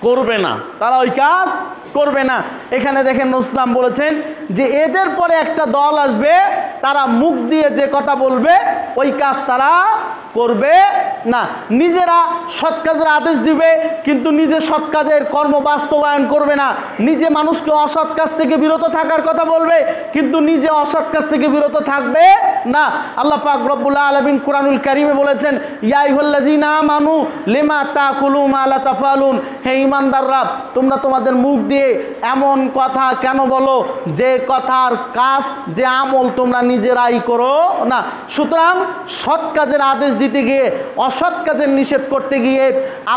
করবে না, তারা ওই কাজ করবে না। এখানে দেখেন ইসলাম বলেছেন যে এদের পরে একটা দল আসবে, তারা মুখ দিয়ে যে কথা বলবে ওই কাজ তারা করবে না। নিজেরা সৎ কাজের আদেশ দিবে কিন্তু নিজে সৎ কাজের কর্ম বাস্তবায়ন করবে না। নিজে মানুষকে অসৎ কাজ থেকে বিরত থাকার কথা বলবে কিন্তু নিজে অসৎ কাজ থেকে বিরত থাকবে না। আল্লাহ পাক রব্বুল আলামিন কুরআনুল কারীমে বলেছেন ইয়া আইয়ুহাল্লাযীনা আমানু লিমা তাকুলু মা লা তাফালুন, হে ঈমানদাররা তোমরা তোমাদের মুখ দিয়ে এমন কথা কেন বলো যে কথার কাজ, যে আমল তোমরা নিজেরাই করো না। সুতরাং সৎ কাজের আদেশ দিতে গিয়ে অসৎ কাজের নিষেধ করতে গিয়ে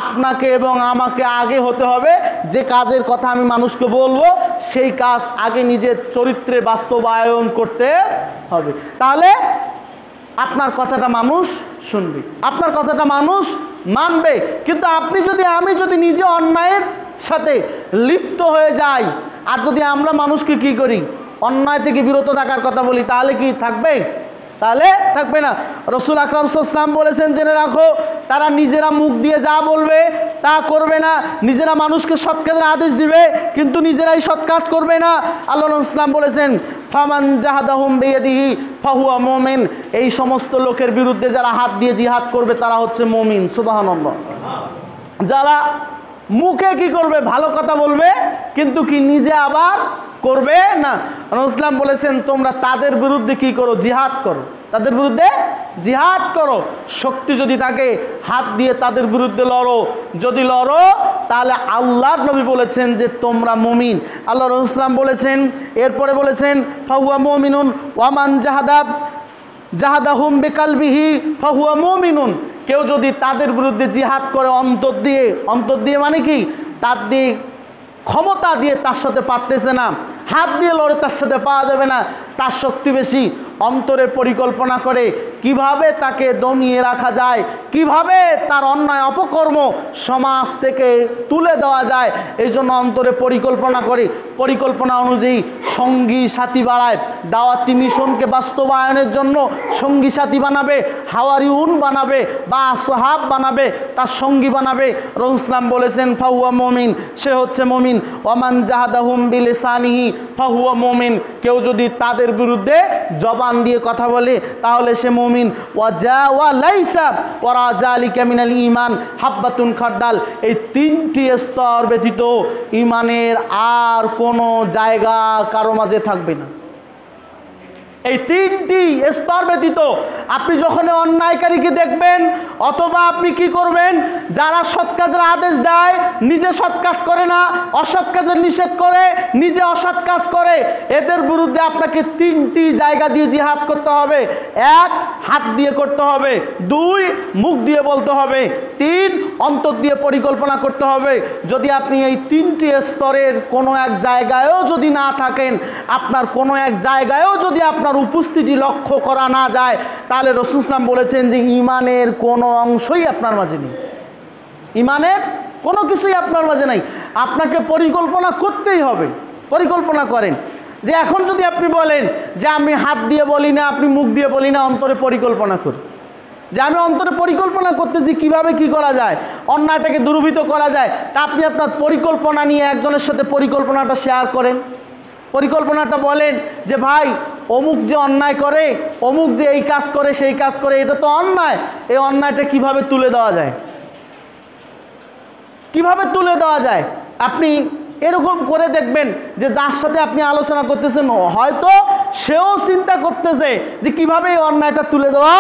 আপনাকে এবং আমাকে আগে হতে হবে যে কাজের কথা আমি মানুষকে বলবো সেই কাজ আগে নিজের চরিত্রে বাস্তবায়ন করতে হবে। তাহলে আপনার কথাটা মানুষ শুনবে, আপনার কথাটা মানুষ মানবে। কিন্তু আমি যদি নিজে অন্যায়ের সাথে লিপ্ত হয়ে যাই আর যদি আমরা মানুষকে কি করি, অন্যায় থেকে বিরত থাকার কথা বলি, তাহলে কি থাকবে? তাহলে থাকবে না। রাসূল আকরাম সাল্লাল্লাহু আলাইহি ওয়াসাল্লাম বলেছেন জেনে রাখো, তারা নিজেরা মুখ দিয়ে যা বলবে তা করবে না, নিজেরা মানুষকে সৎ কাজের আদেশ দিবে কিন্তু নিজেরাই সৎ কাজ করবে না। আল্লাহ রাসূল বলেছেন ফামান জাহাদাহুম বিয়াদিহি ফাহুয়া মুমিন, এই সমস্ত লোকের বিরুদ্ধে যারা হাত দিয়ে জিহাদ করবে তারা হচ্ছে মুমিন। সুবহানাল্লাহ। যারা মুখে কি করবে, ভালো কথা বলবে কিন্তু কি নিজে আবার করবে না। রাসূল বলেছেন তোমরা তাদের বিরুদ্ধে কি করো, জিহাদ করো, তাদের বিরুদ্ধে জিহাদ করো। শক্তি যদি থাকে হাত দিয়ে তাদের বিরুদ্ধে লড়ো, যদি লড়ো তাহলে আল্লাহর নবী বলেছেন যে তোমরা মুমিন। আল্লাহ রাসূল বলেছেন, এরপরে বলেছেন ফাহুয়া মুমিনুন ওয়ামান জাহাদাহুম বিকালবিহি ফাহুয়া মুমিনুন, কেউ যদি তাদের বিরুদ্ধে জিহাদ করে অন্তর দিয়ে মানে কি, তার দিয়ে ক্ষমতা দিয়ে তার সাথে পারতেছে না, হাত দিয়ে লড়ে তার সাথে পাওয়া যাবে না, তার শক্তি বেশি, অন্তরে পরিকল্পনা করে কিভাবে তাকে দমিয়ে রাখা যায়, কিভাবে তার অন্যায় অপকর্ম সমাজ থেকে তুলে দেওয়া যায়, এই জন্য অন্তরে পরিকল্পনা করে, পরিকল্পনা অনুযায়ী সঙ্গী সাথী বাড়ায়, দাওয়াতি মিশনকে বাস্তবায়নের জন্য সঙ্গী সাথী বানাবে, হাওয়ারিউন বানাবে বা আসহাব বানাবে, তার সঙ্গী বানাবে। রাসূল বলেছেন ফাহুয়া মুমিন, সে হচ্ছে মুমিন। ওয়ামান জাহাদাহুম বিলিসানিহি ফাহুয়া মুমিন, কেউ যদি তাদের বিরুদ্ধে জবান দিয়ে কথা বলে তাহলে সে মুমিন। ওয়া লাইসা ওয়ারা যালিকা মিনাল ঈমান হাব্বাতুন খারদাল, এই তিনটি স্তর ব্যতীত ঈমানের আর কোনো জায়গা কারো মাঝে থাকবে না। এই তিনটি স্তর ব্যতীত আপনি যখন অন্যায়কারীকে দেখবেন অথবা আপনি কি করবেন, যারা সৎ কাজের আদেশ দেয় নিজে সৎ কাজ করে না, অসৎ কাজের নিষেধ করে নিজে অসৎ কাজ করে, এদের বিরুদ্ধে আপনাকে তিনটি জায়গা দিয়ে জিহাদ করতে হবে। এক, হাত দিয়ে করতে হবে। দুই, মুখ দিয়ে বলতে হবে। তিন, অন্তর দিয়ে পরিকল্পনা করতে হবে। যদি আপনি এই তিনটি স্তরের কোনো এক জায়গায়ও যদি না থাকেন, আপনার কোনো এক জায়গায়ও যদি আপনার উপস্থিতি লক্ষ্য করা না যায়, তাহলে রাসূল সাল্লাল্লাহু আলাইহি ওয়াসাল্লাম বলেছেন যে ঈমানের কোনো অংশই আপনার মাঝে নেই, ঈমানের কোনো কিছুই আপনার মাঝে নেই। আপনাকে পরিকল্পনা করতেই হবে। পরিকল্পনা করেন যে এখন যদি আপনি বলেন যে আমি হাত দিয়ে বলি না, আপনি মুখ দিয়ে বলি না, অন্তরে পরিকল্পনা করি যে আমি অন্তরে পরিকল্পনা করতেছি কিভাবে কি করা যায়, অন্যায়টাকে দূরীভূত করা যায়, তা আপনি আপনার পরিকল্পনা নিয়ে একজনের সাথে পরিকল্পনাটা শেয়ার করেন। পরিকল্পনাটা বলেন যে ভাই অমুক যে অন্যায় করে, অমুক যে এই কাজ করে সেই কাজ করে, এটা তো অন্যায়, এই অন্যায়টা কিভাবে তুলে দেওয়া যায়, কিভাবে তুলে দেওয়া যায়। আপনি এরকম করে দেখবেন যে যার সাথে আপনি আলোচনা করতেছেন হয়তো সেও চিন্তা করতেছে যে কিভাবে এই অন্যায়টা তুলে দেওয়া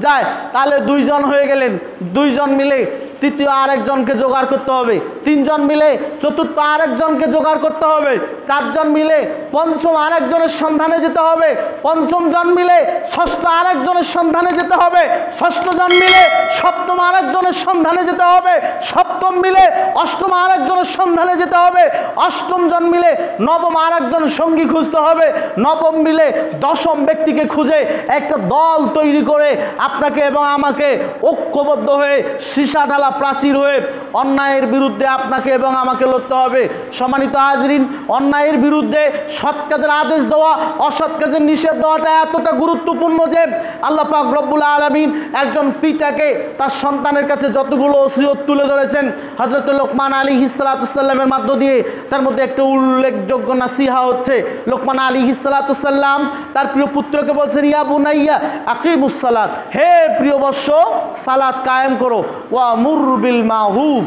যায়। তাহলে দুইজন হয়ে গেলেন, দুইজন মিলে তৃতীয় আরেকজনকে জোগাড় করতে হবে, 3 জন মিলে চতুর্থ আরেকজনকে জোগাড় করতে হবে, 4 জন মিলে পঞ্চম আরেকজনের সন্ধানে যেতে হবে, পঞ্চম জন মিলে ষষ্ঠ আরেকজনের সন্ধানে যেতে হবে, ষষ্ঠ জন মিলে সপ্তম আরেকজনের সন্ধানে যেতে হবে, সপ্তম মিলে অষ্টম আরেকজনের সন্ধানে যেতে হবে, অষ্টম জন মিলে নবম আরেকজন সঙ্গী খুঁজতে হবে, নবম মিলে দশম ব্যক্তিকে খুঁজে একটা দল তৈরি করে আপনাকে এবং আমাকে ঐক্যবদ্ধ হয়ে সীসা ঢালা প্রাচীর হয়ে অন্যায়ের বিরুদ্ধে আপনাকে এবং আমাকে লড়তে হবে। সম্মানিত হাজরিন, অন্যায়ের বিরুদ্ধে সৎ কাজের আদেশ দেওয়া, অসৎ কাজের নিষেধ দেওয়াটা এতটা গুরুত্বপূর্ণ যে আল্লাহ পাক রব্বুল আলামিন একজন পিতাকে তার সন্তানের কাছে যতগুলো ওসিয়ত তুলে ধরেছেন হযরত লোকমান আলাইহিস সালাতু সাল্লামের মধ্য দিয়ে, তার মধ্যে একটা উল্লেখযোগ্য নাসিহা হচ্ছে লোকমান আলাইহিস সালাতু সাল্লাম তার প্রিয় পুত্রকে বলছেন, ইয়া বুনাইয়া আকিমুস সালাত, হে প্রিয় বৎস সালাত কায়েম করো, ওয়া মুর বিল মারুফ,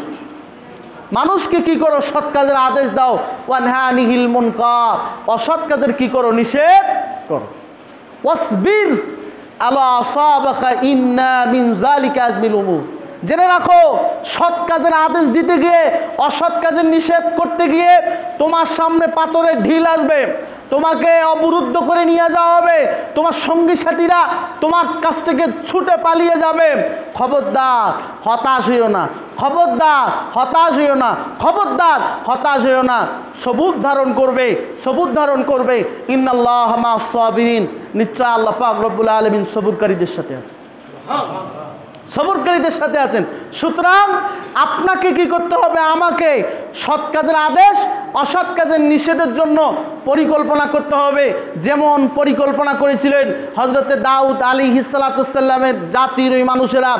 মানুষকে কি করো সৎ কাজের আদেশ দাও, ওয়া নাহা আনিল মুনকার, অসৎ কাজের কি করো নিষেধ করো, ওয়াসবির আলা আসাবাকা ইন্না মিন যালিকা আজমিল উমুর, জেনে রাখো সৎ কাজের আদেশ দিতে গিয়ে অসৎ কাজের নিষেধ করতে গিয়ে তোমার সামনে পাথরের ঢিল আসবে, তোমাকে অবরুদ্ধ করে নিয়ে যাওয়া হবে, তোমার সঙ্গী সাথীরা তোমার কাছ থেকে ছুটে পালিয়ে যাবে। খবরদার হতাশ হইও না, খবরদার হতাশ হইও না, খবরদার হতাশ হইও না, সবুর ধারণ করবে, সবুর ধারণ করবে। ইন্নাল্লাহ মা'আস সাবিরিন, নিশ্চয় আল্লাহ পাক রব্বুল আলামিন সবুরকারীদের সাথে আছে, সবরকারীদের সাথে আছেন। সুতরাং আপনাকে কি করতে হবে, আমাকে সৎ কাজের আদেশ অসৎ কাজের নিষেধের জন্য পরিকল্পনা করতে হবে। যেমন পরিকল্পনা করেছিলেন হযরতে দাউদ আলাইহিস সালাতু সাল্লামের জাতির ওই মানুষেরা,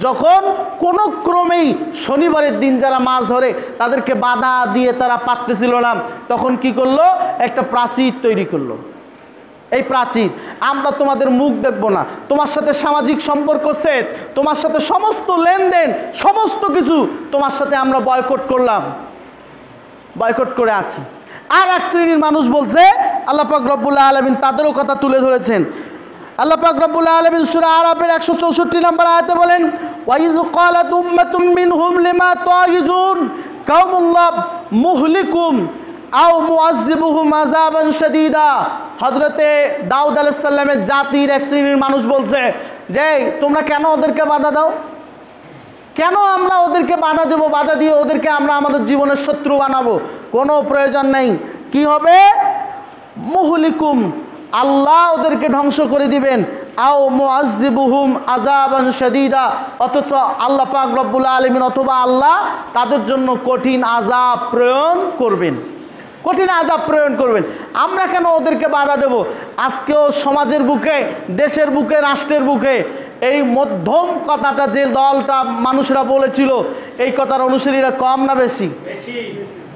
যখন কোনো ক্রমেই শনিবারের দিন যারা মাছ ধরে তাদেরকে বাধা দিয়ে তারা পারতেছিল না, তখন কি করলো, একটা প্রাচীর তৈরি করলো। এই প্রাচীর, আমরা তোমাদের মুখ দেখব না, তোমার সাথে সামাজিক সম্পর্ক সেট, তোমার সাথে সমস্ত লেনদেন সমস্ত কিছু তোমার সাথে আমরা বয়কট করলাম, বয়কট করে আছি। আর এক শ্রেণীর মানুষ বলছে, আল্লাহ পাক রব্বুল আলামিন তাদেরও কথা তুলে ধরেছেন। আল্লাহ পাক রব্বুল আলামিন সূরা আরাফের 164 নম্বর আয়াতে বলেন, ওয়াইজ ক্বালাত উম্মাতুম মিনহুম লিমা তাগিজুন কাওমুল্লাহ মুহলিকুম আও মুআযযিবুহুম আযাবান শাদীদা। হযরতে দাউদ আলাইহিস সালামের জাতির এক শ্রেণীর মানুষ বলছে যে তোমরা কেন ওদেরকে বাধা দাও, কেন আমরা ওদেরকে বাধা দেব, বাধা দিয়ে ওদেরকে আমরা আমাদের জীবনের শত্রু বানাবো, কোনো প্রয়োজন নেই। কি হবে, মুহলিকুম, আল্লাহ ওদেরকে ধ্বংস করে দিবেন, আও মুআযযিবুহুম আযাবান শাদীদা, অথচ আল্লাহ পাক রব্বুল আলামিন অথবা আল্লাহ তাদের জন্য কঠিন আযাব প্রেরণ করবেন, কঠিন আযাব প্রেরণ করবেন। আমরা কেন ওদেরকে বাধা দেব? আজকেও সমাজের বুকে, দেশের বুকে, রাষ্ট্রের বুকে এই মধ্যম কথাটা যে দলটা মানুষরা বলেছিল, এই কথার অনুসারীরা কম না বেশি?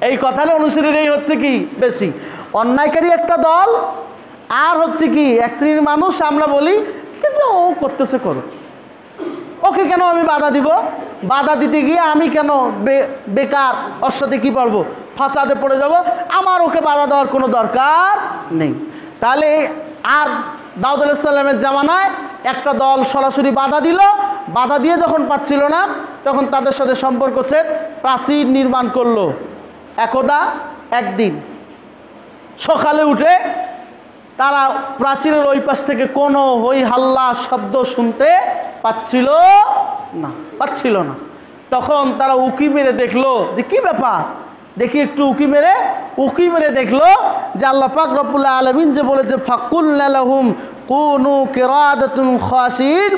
এই কথার অনুসারীরাই হচ্ছে কি বেশি। অন্যায়কারী একটা দল আর হচ্ছে কি এক শ্রেণীর মানুষ আমরা বলি কিন্তু ও করতেছে করো, ওকে কেন আমি বাধা দিব, বাধা দিতে গিয়ে আমি কেন বেকার ওর সাথে কী পারবো, ফাসাদে পড়ে যাব, আমার ওকে বাধা দেওয়ার কোনো দরকার নেই। তাহলে আর দাউদ আলাইহিস সালামের জামানায় একটা দল সরাসরি বাধা দিল, বাধা দিয়ে যখন পাচ্ছিল না তখন তাদের সাথে সম্পর্ক ছেদ প্রাচীর নির্মাণ করলো। একদা একদিন সকালে উঠে তারা প্রাচীরের ওই পাশ থেকে কোনো হই হাল্লা শব্দ শুনতে পাচ্ছিল না। তখন তারা উকি মেরে দেখলো যে কি ব্যাপার, দেখি একটু উকি মেরে দেখলো যে আল্লাহ পাক রব্বুল আলামিন যে বলেছে ফাকুলনা লাহুম কুনু কিরাদাতুন খাসিন,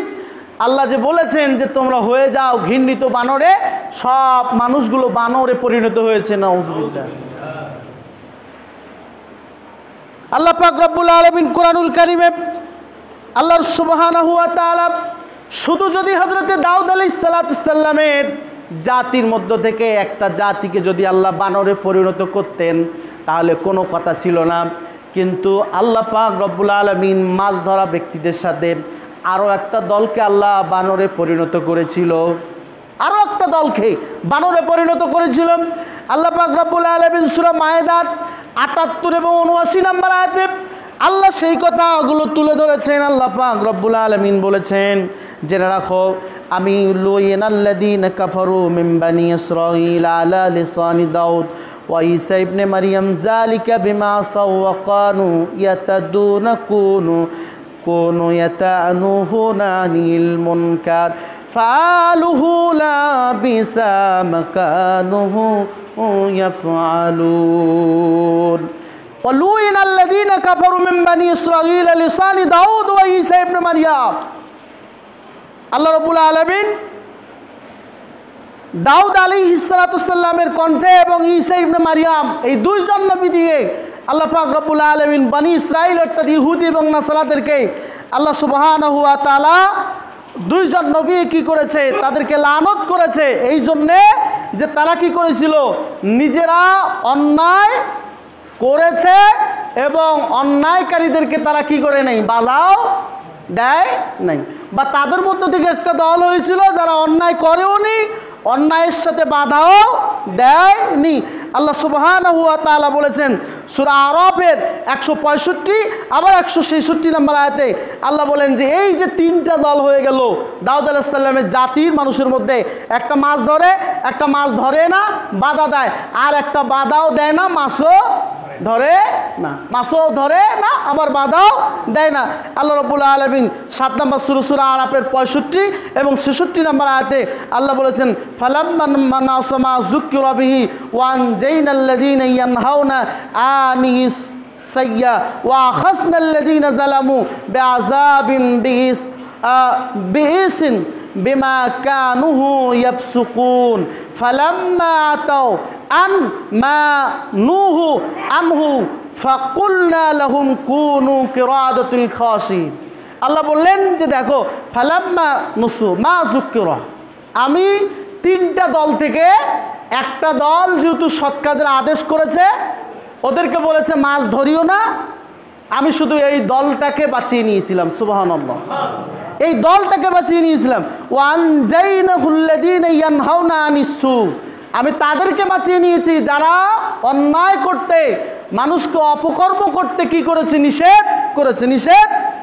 আল্লাহ যে বলেছেন যে তোমরা হয়ে যাও ঘৃণিত বানরে, সব মানুষগুলো বানরে পরিণত হয়েছে। নাউযুবিল্লাহ। আল্লাহ পাক রব্বুল আলামিন কুরআনুল কারীমে আল্লাহ সুবহানাহু ওয়া তাআলা শুধু যদি হযরতে দাউদ আলাইহিস সালামের জাতির মধ্য থেকে একটা জাতিকে যদি আল্লাহ বানরে পরিণত করতেন তাহলে কোনো কথা ছিল না, কিন্তু আল্লাহ পাক রব্বুল আলামিন মাছ ধরা ব্যক্তিদের সাথে আরও একটা দলকে আল্লাহ বানরে পরিণত করেছিল, আরও একটা দলকে বানরে পরিণত করেছিল। আল্লাহ পাক রব্বুল আলামিন সূরা মায়েদার ৭৮ এবং ৭৯ নম্বর আয়াতে আল্লাহ সেই কথাগুলো তুলে ধরেছেন। আল্লাহ পাক রব্বুল আলামিন বলেছেন, জেনে রাখো আমি লুইনাল্লাযীনা কাফারু মিন বানি ইসরাঈল আলা লিসানি দাউদ ওয়া ঈসা ইবনে মারইয়াম যালিকা বিমা সাও ওয়া কানু ইয়াতাদুনা কুনু ইয়াতানুহুনা আনিল মুনকার ফাআলুহু লা বিসা মা কানুহু ইয়াফআলুন ওয়া লুইনাল্লাযীনা কাফারু মিন বানি ইসরাঈল আলা লিসানি দাউদ ওয়া ঈসা ইবনে মারইয়াম। আল্লাহ রাব্বুল আলামিন দাউদ আলাইহিস সালামের কণ্ঠে এবং ঈসা ইবনে মারইয়াম এই দুইজন নবী দিয়ে আল্লাহ পাক রব্বুল আলামিন বনি ইসরাইল অর্থাৎ ইহুদি এবং নাসারাদেরকে আল্লাহ সুবহানাহু ওয়া তাআলা দুইজন নবী কি করেছে, তাদেরকে লানত করেছে এই জন্যে যে তারা কি করেছিল, নিজেরা অন্যায় করেছে এবং অন্যায়কারীদেরকে তারা কি করে নাই, বাধাও দেয় নাই। বা তাদের মধ্য থেকে একটা দল হয়েছিল যারা অন্যায় করেও নি, অন্যায়ের সাথে বাধাও দেয়নি। আল্লাহ সুবহানাহু ওয়া তাআলা বলেছেন সূরা আরাফের 165 আবার 166 নম্বর আয়াতে আল্লাহ বলেন যে এই যে তিনটা দল হয়ে গেল দাউদ আলাইহিস সালামের জাতির মানুষের মধ্যে, একটা মাছ ধরে, একটা মাছ ধরে না, বাধা দেয়, আর একটা বাধাও দেয় না, মাছও ধরে না, মাছও ধরে না, আবার বাধাও দেয় না। আল্লাহ রাব্বুল আলামিন 7 নম্বর সূরা আরাফের 65 এবং 66 নম্বর আয়াতে আল্লাহ বলেছেন ফালাম্মা নাসামা যুকিরা বিহি ওয়ান জাইনাল্লাযীনা ইয়ানহাউনা আনিস সাইয়্যা ওয়া আখাযনাল্লাযীনা যালামু বিআযাবিন বিইসিন বিমা কানুহু ইয়াফসুকুন ফালাম্মা আতাও আন মা নুহু আনহু ফাকুলনা লাহুম কুনু কিরাদাতুল খাসিন। আল্লাহ বললেন যে দেখো ফালাম্মা নুসু মা যুকিরা, আমি তিনটা দল থেকে একটা দল যেহেতু সৎ কাজের আদেশ করেছে, ওদেরকে বলেছে মাছ ধরিও না, আমি শুধু এই দলটাকে বাঁচিয়ে নিয়েছিলাম। সুবহানাল্লাহ, এই দলটাকে বাঁচিয়ে নিয়েছিলাম। ওয়ান জাইনাহুল্লাযীনা ইয়ানহাউনা আনিস সু, আমি তাদেরকে বাঁচিয়ে নিয়েছি যারা অন্যায় করতে, মানুষকে অপকর্ম করতে কি করেছে, নিষেধ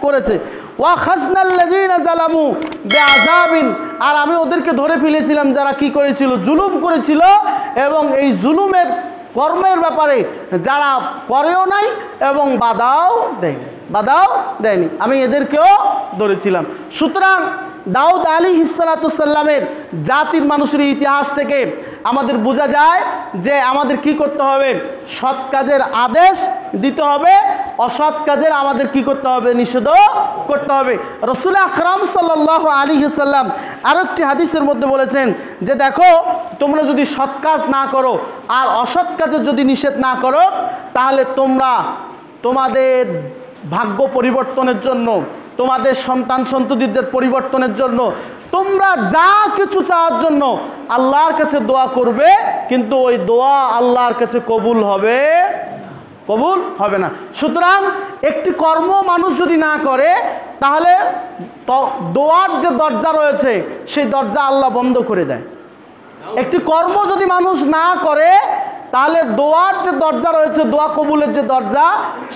করেছে। ওয়া খাযনাল্লাযীনা যালামু বিআযাবিন, আর আমি ওদেরকে ধরে ফেলেছিলাম যারা কি করেছিল, জুলুম করেছিল, এবং এই জুলুমের কর্মের ব্যাপারে যারা করেও নাই এবং বাধাও দেয়নি, আমি এদেরকেও ধরেছিলাম। সুতরাং দাউদ আলাইহিস সালামের জাতির মানুষের ইতিহাস থেকে আমাদের বোঝা যায় যে আমাদের কি করতে হবে, সৎ কাজের আদেশ দিতে হবে, অসৎ কাজের আমাদের কি করতে হবে, নিষেধ করতে হবে। রাসূল আকরাম সাল্লাল্লাহু আলাইহি ওয়াসাল্লাম আরেকটি হাদিসের মধ্যে বলেছেন যে দেখো তোমরা যদি সৎ কাজ না করো আর অসৎ কাজের যদি নিষেধ না করো, তাহলে তোমরা তোমাদের ভাগ্য পরিবর্তনের জন্য, তোমাদের সন্তান সন্ততিদের পরিবর্তনের জন্য তোমরা যা কিছু চাওয়ার জন্য আল্লাহর কাছে দোয়া করবে, কিন্তু ওই দোয়া আল্লাহর কাছে কবুল হবে না। সুতরাং একটি কর্ম মানুষ যদি না করে, তাহলে দোয়ার যে দরজা রয়েছে সেই দরজা আল্লাহ বন্ধ করে দেয়। একটি কর্ম যদি মানুষ না করে, তাহলে দোয়ার যে দরজা রয়েছে, দোয়া কবুলের যে দরজা,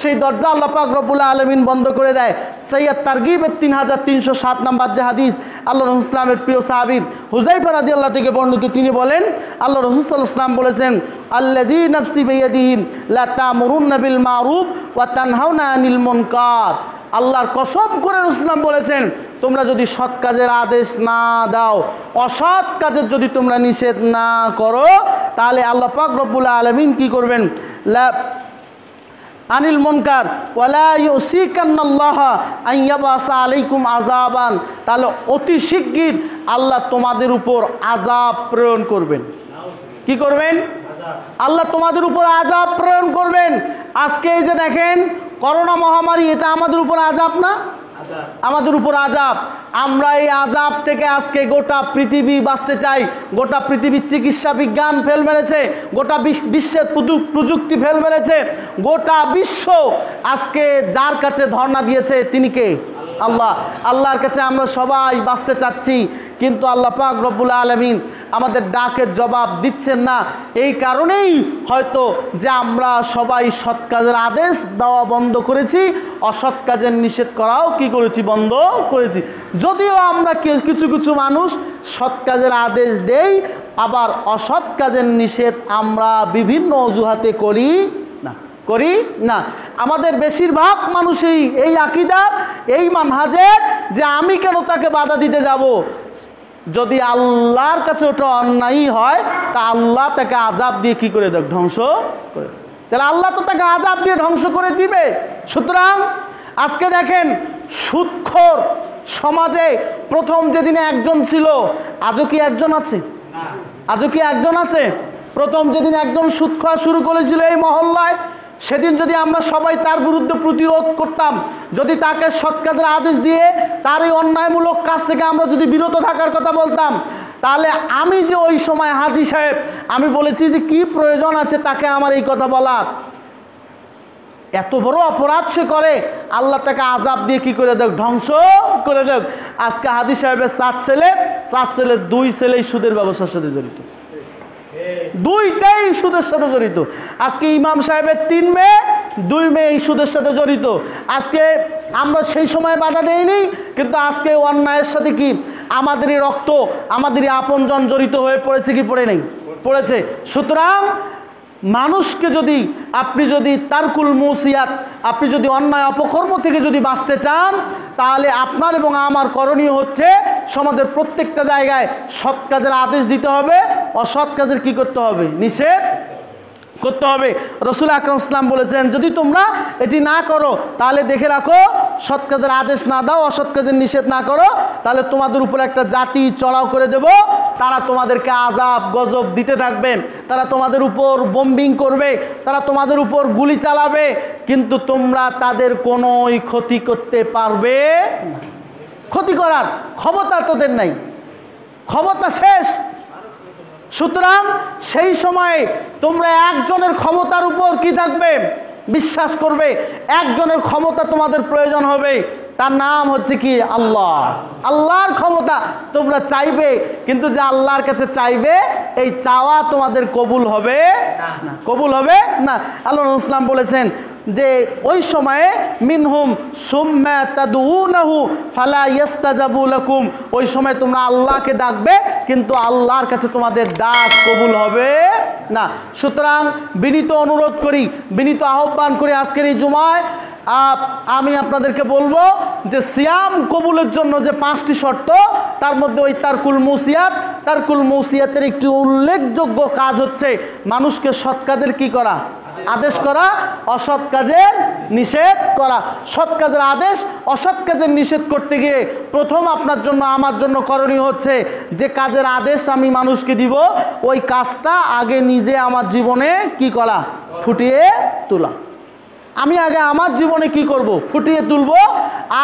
সেই দরজা আল্লাহ পাক রব্বুল আলামিন বন্ধ করে দেয়। সৈয়দ তারগিবের 3307 নম্বর যে হাদিস, আল্লাহ রাসূল ইসলামের প্রিয় সাহাবী হুযায়ফা রাদিয়াল্লাহু থেকে বর্ণিত, তিনি বলেন আল্লাহ রাসূল সাল্লাল্লাহু আলাইহি ওয়াসাল্লাম বলেছেন আল্লাযী নাফসি বিয়াদিহি লা তা'মুরুন্না বিল মারুফ ওয়া তানহাউনা আনিল মুনকার। আল্লাহর কসম করে রাসূল বলেছেন তোমরা যদি সৎ কাজের আদেশ না দাও, অসৎ কাজের যদি তোমরা নিষেধ না করো, তাহলে আল্লাহ পাক রব্বুল আলামিন কি করবেন, লা আনিল মুনকার ওয়ালা ইউসিকান্নাল্লাহ আন ইয়াবাসা আলাইকুম আযাবান, তাহলে অতি শিগগির আল্লাহ তোমাদের উপর আযাব প্রেরণ করবেন। কি করবেন? আল্লাহ তোমাদের উপর আযাব প্রেরণ করবেন। আজকে এই যে দেখেন করোনা মহামারী, এটা আমাদের উপর আযাব না? আমাদের উপর আযাব। আমরা এই আযাব থেকে আজকে গোটা পৃথিবী বাঁচতে চাই। গোটা পৃথিবীর চিকিৎসা বিজ্ঞান ফেল মেরেছে, গোটা বিশ্বের প্রযুক্তি ফেল মেরেছে, গোটা বিশ্ব আজকে যার কাছে ধর্ণা দিয়েছে তিনি কে? আল্লাহ। আল্লাহর কাছে আমরা সবাই বাঁচতে চাচ্ছি, কিন্তু আল্লাহ পাক রব্বুল আলামিন আমাদের ডাকের জবাব দিচ্ছেন না। এই কারণেই হয়তো যে আমরা সবাই সৎ কাজের আদেশ দেওয়া বন্ধ করেছি, অসৎ কাজের নিষেধ করাও কি করেছি, বন্ধ করেছি। যদিও আমরা কিছু কিছু মানুষ সৎ কাজের আদেশ দেই, আবার অসৎ কাজের নিষেধ আমরা বিভিন্ন অজুহাতে করি না। আমাদের বেশিরভাগ মানুষই এই আকীদার, এই মানহাজের যে আমি কেন তাকে বাধা দিতে যাব। যদি আল্লাহর কাছে ওটা অন্যায় হয় তা আল্লাহ তাকে আযাব দিয়ে কি করে দেয়, ধ্বংস করে। তাহলে আল্লাহ তো তাকে আযাব দিয়ে ধ্বংস করে দিবে। সুতরাং আজকে দেখেন, সুদখোর সমাজে প্রথম যেদিন একজন ছিল, আজও কি একজন আছে? আজও কি একজন আছে? প্রথম যেদিন একজন সুদ খাওয়া শুরু করেছিল এই মহল্লায়, সেদিন যদি আমরা সবাই তার বিরুদ্ধে প্রতিরোধ করতাম, যদি তাকে সৎ কাজের আদেশ দিয়ে তার এই অন্যায়মূলক কাজ থেকে আমরা যদি বিরত থাকার কথা বলতাম, তাহলে আমি যে ওই সময় হাজী সাহেব, আমি বলেছি যে কি প্রয়োজন আছে তাকে আমার এই কথা বলার। এত বড় অপরাধ সে করে, আল্লাহ তাকে আযাব দিয়ে কি করে দেখ, ধ্বংস করে দেখ। আজকে হাজী সাহেবের 4 ছেলে 2 ছেলেই সুদের ব্যবসার সাথে জড়িত, 2টাই সুদের সাথে জড়িত। আজকে ইমাম সাহেবের 3 মেয়ে, 2 মেয়ে এই সুদের সাথে জড়িত। আজকে আমরা সেই সময় বাধা দেইনি, কিন্তু আজকে অন্যায়ের সাথে কি আমাদেরই রক্ত, আমাদেরই আপনজন জড়িত হয়ে পড়েছে কি পড়ে নেই? পড়েছে। সুতরাং মানুষকে যদি আপনি যদি তারকুল মুসিয়াত, আপনি যদি অন্যায় অপকর্ম থেকে যদি বাঁচতে চান, তাহলে আপনার এবং আমার করণীয় হচ্ছে সমাজের প্রত্যেকটা জায়গায় সৎ কাজের আদেশ দিতে হবে, অসৎ কাজের কি করতে হবে, নিষেধ করতে হবে। রাসূল আকরাম সাল্লাল্লাহু আলাইহি ওয়াসাল্লাম বলেছেন, যদি তোমরা এটি না করো তাহলে দেখে রাখো, সৎ কাজের আদেশ না দাও, অসৎ কাজের নিষেধ না করো, তাহলে তোমাদের উপর একটা জাতি চড়াও করে দেব। তারা তোমাদেরকে আযাব গজব দিতে থাকবে, তারা তোমাদের উপর বোম্বিং করবে, তারা তোমাদের উপর গুলি চালাবে, কিন্তু তোমরা তাদের কোনোই ক্ষতি করতে পারবে না। ক্ষতি করার ক্ষমতা তোদের নাই, ক্ষমতা শেষ। সুতরাং সেই সময়ে তোমরা একজনের ক্ষমতার উপর কি থাকবে, বিশ্বাস করবে। একজনের ক্ষমতা তোমাদের প্রয়োজন হবে, তার নাম হচ্ছে কি, আল্লাহ। আল্লাহর ক্ষমতা তোমরা চাইবে, কিন্তু যে আল্লাহর কাছে চাইবে এই চাওয়া তোমাদের কবুল হবে না, কবুল হবে না। আল্লাহ রাসূল সাল্লাল্লাহু আলাইহি ওয়াসাল্লাম বলেছেন যে ওই সময়ে মিনহুম সুম্মা তাদউনাহু ফালা ইস্তাজাবু লাকুম, ওই সময় তোমরা আল্লাহকে ডাকবে কিন্তু আল্লাহর কাছে তোমাদের ডাক কবুল হবে না। সুতরাং বিনীত অনুরোধ করি, বিনীত আহ্বান করি আজকের এই জুমায় আমি আপনাদেরকে বলবো যে সিয়াম কবুলের জন্য যে 5টি শর্ত, তার মধ্যে ওই তারকুল মুসিয়াতের একটি উল্লেখযোগ্য কাজ হচ্ছে মানুষকে সৎ কাজের কি করা, আদেশ করা, অসৎ কাজের নিষেধ করা। সৎ কাজের আদেশ, অসৎ কাজের নিষেধ করতে গিয়ে প্রথম আপনার জন্য আমার জন্য করণীয় হচ্ছে যে কাজের আদেশ আমি মানুষকে দিব, ওই কাজটা আগে নিজে আমার জীবনে কি করা, ফুটিয়ে তোলা। আমি আগে আমার জীবনে কি করব, ফুটিয়ে তুলব।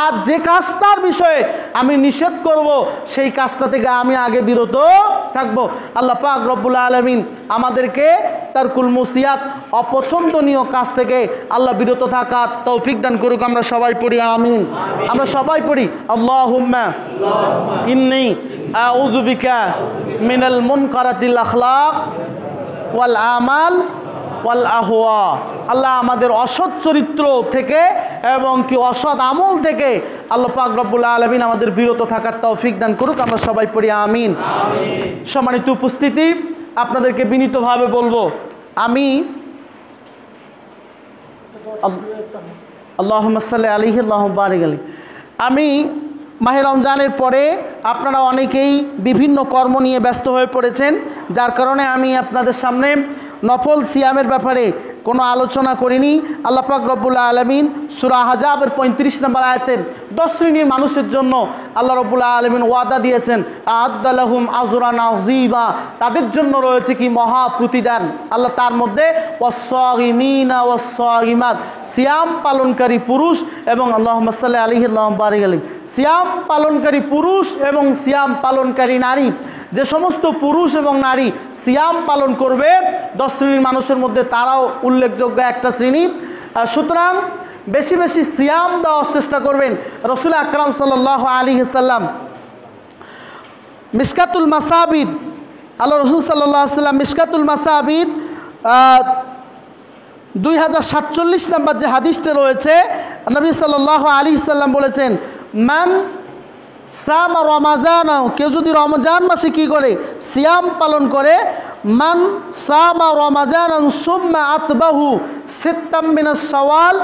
আর যে কাজটার বিষয়ে আমি নিষেধ করব সেই কাজটা থেকে আমি আগে বিরত থাকব। আল্লাহ পাক রব্বুল আলামিন আমাদেরকে তারকুল মুসিয়াত, অপছন্দনীয় কাজ থেকে আল্লাহ বিরত থাকার তৌফিক দান করুক। আমরা সবাই পড়ি আমিন। আমরা সবাই পড়ি আল্লাহুম্মা ইন্নী আউযু বিকা মিনাল মুনকারাতিল আখলাক ওয়াল আমাল ওয়াল আহওয়া। আল্লাহ আমাদের অসৎ চরিত্র থেকে এবং কি অসৎ আমল থেকে আল্লাহ পাক রব্বুল আলামিন আমাদের বিরত থাকার তৌফিক দান করুক। আমরা সবাই পড়ি আমিন। সম্মানিত উপস্থিতি, আপনাদেরকে বিনীতভাবে বলবো, আমি আল্লাহুম্মা সাল্লি আলাইহি আল্লাহুম্মা বারিক আলাইহি, আমি মাহে রমজানের পরে আপনারা অনেকেই বিভিন্ন কর্ম নিয়ে ব্যস্ত হয়ে পড়েছেন, যার কারণে আমি আপনাদের সামনে নফল সিয়ামের ব্যাপারে কোনো আলোচনা করিনি। আল্লাহ পাক রব্বুল আলামিন সূরা আহজাবের 35 নম্বর আয়াতে 10 শ্রেণীর মানুষের জন্য আল্লাহ রব্বুল আলামিন ওয়াদা দিয়েছেন, আ'আদ্দালাহুম আজরান আযীমা, তাদের জন্য রয়েছে কি মহা প্রতিদান। আল্লাহ তার মধ্যে ওয়াস-সাগিমিনা ওয়াস-সাগিমাত, সিয়াম পালনকারী পুরুষ এবং আল্লাহুম্মা সাল্লি আলাইহি আল্লাহুম্মা বারিক আলাইহি, সিয়াম পালনকারী পুরুষ এবং সিয়াম পালনকারী নারী, যে সমস্ত পুরুষ এবং নারী সিয়াম পালন করবে 10 শ্রেণীর মানুষের মধ্যে তারাও উল্লেখযোগ্য একটা শ্রেণী। সুতরাং বেশি বেশি সিয়াম দেওয়ার চেষ্টা করবেন। রাসূল আকরাম সাল্লাল্লাহু আলাইহি ওয়াসাল্লাম মিশকাতুল মাসাবির, আল্লাহ রসুল সাল্লাল্লাহু আলাইহি ওয়াসাল্লাম মিশকাতুল মাসাবির 2047 নম্বর যে হাদিসটা রয়েছে, নবী সাল্লাল্লাহু আলাইহি সাল্লাম বলেছেন, মান সামা রমাজান, কেউ যদি রমজান মাসে কি করে সিয়াম পালন করে, মান সামা রমাজান সুম্মা আতবাহু সিত্তাম মিনাস শাওয়াল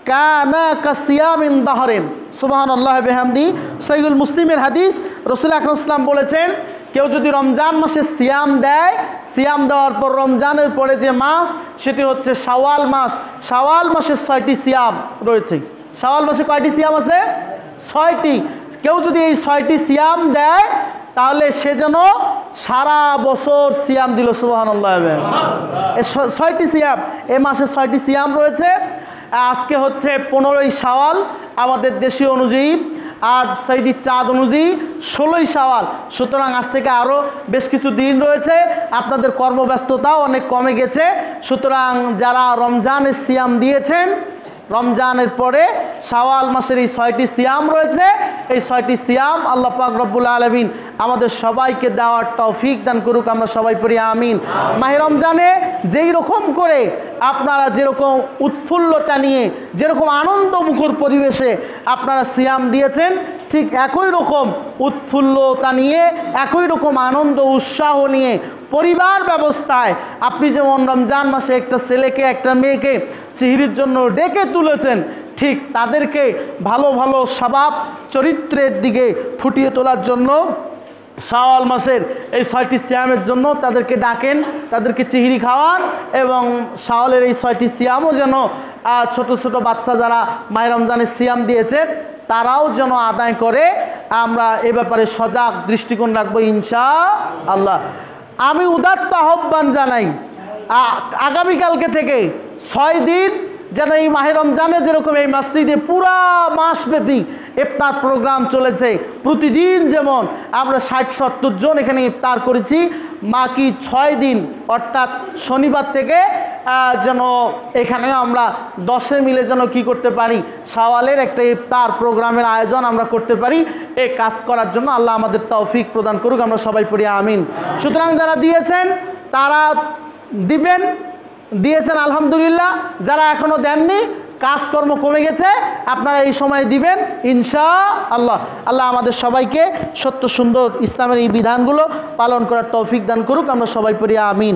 কানা কাসিয়ামিন দাহরিন। সুবহানাল্লাহ বিহামদি। সহিহুল মুসলিমের হাদিস, রাসূল আকরাম সাল্লাল্লাহু আলাইহি ওয়াসাল্লাম বলেছেন, কেউ যদি রমজান মাসে সিয়াম দেয়, সিয়াম দেওয়ার পর রমজানের পরে যে মাস সেটি হচ্ছে শাওয়াল মাস। শাওয়াল মাসে 6টি সিয়াম রয়েছে। শাওয়াল মাসে কয়টি সিয়াম আছে? 6টি। কেউ যদি এই 6টি সিয়াম দেয় তাহলে সে যেন সারা বছর সিয়াম দিল। সুবহানাল্লাহ। এই 6টি সিয়াম, এই মাসে 6টি সিয়াম রয়েছে। আজকে হচ্ছে 15ই শাওয়াল আমাদের দেশীয় অনুযায়ী, আর সৌদি চাঁদ অনুযায়ী 16ই শাওয়াল। সুতরাং আজ থেকে আরও বেশ কিছু দিন রয়েছে। আপনাদের কর্মব্যস্ততাও অনেক কমে গেছে। সুতরাং যারা রমজানের সিয়াম দিয়েছেন, রমজানের পরে শাওয়াল মাসের এই 6টি সিয়াম রয়েছে, এই 6টি সিয়াম আল্লাহ পাক রব্বুল আলামিন আমাদের সবাইকে দেওয়ার তৌফিক দান করুক। আমরা সবাই পড়ি আমিন। মাহে রমজানে যেই রকম করে আপনারা যেরকম উৎফুল্লতা নিয়ে, যেরকম আনন্দমুখর পরিবেশে আপনারা সিয়াম দিয়েছেন, ঠিক একই রকম উৎফুল্লতা নিয়ে, একই রকম আনন্দ উৎসাহ নিয়ে পরিবার ব্যবস্থায় আপনি যেমন রমজান মাসে একটা ছেলেকে একটা মেয়েকে সিহরির জন্য ডেকে তুলেছেন, ঠিক তাদেরকে ভালো ভালো স্বভাব চরিত্রের দিকে ফুটিয়ে তোলার জন্য শাওয়াল মাসের এই 6টি সিয়ামের জন্য তাদেরকে ডাকেন, তাদেরকে চিহিরি খাওয়ান, এবং শাওয়ালের এই 6টি সিয়ামও যেন ছোট ছোট বাচ্চা যারা মাহে রমজানের সিয়াম দিয়েছে তারাও যেন আদায় করে। আমরা এ ব্যাপারে সজাগ দৃষ্টিকোণ রাখবো ইনশাআল্লাহ। আমি উদাত্ত আহ্বান জানাই, আগামীকালকে থেকে 6 দিন যেন এই মাহে রমজানে যেরকম এই মসজিদে পুরা মাসব্যাপী ইফতার প্রোগ্রাম চলেছে, প্রতিদিন যেমন আমরা 60-70 জন এখানে ইফতার করেছি, বাকি 6 দিন অর্থাৎ শনিবার থেকে যেন এখানে আমরা 10 মিলে যেন কি করতে পারি, শাওয়ালের একটা ইফতার প্রোগ্রামের আয়োজন আমরা করতে পারি। এই কাজ করার জন্য আল্লাহ আমাদের তৌফিক প্রদান করুক। আমরা সবাই পড়ি আমিন। সুতরাং যারা দিয়েছেন তারা দিবেন, দিয়েছেন আলহামদুলিল্লাহ। যারা এখনও দেননি, কাজকর্ম কমে গেছে, আপনারা এই সময় দিবেন ইনশাআল্লাহ। আল্লাহ আমাদের সবাইকে সত্য সুন্দর ইসলামের এই বিধানগুলো পালন করার তৌফিক দান করুক। আমরা সবাই পড়ি আমিন।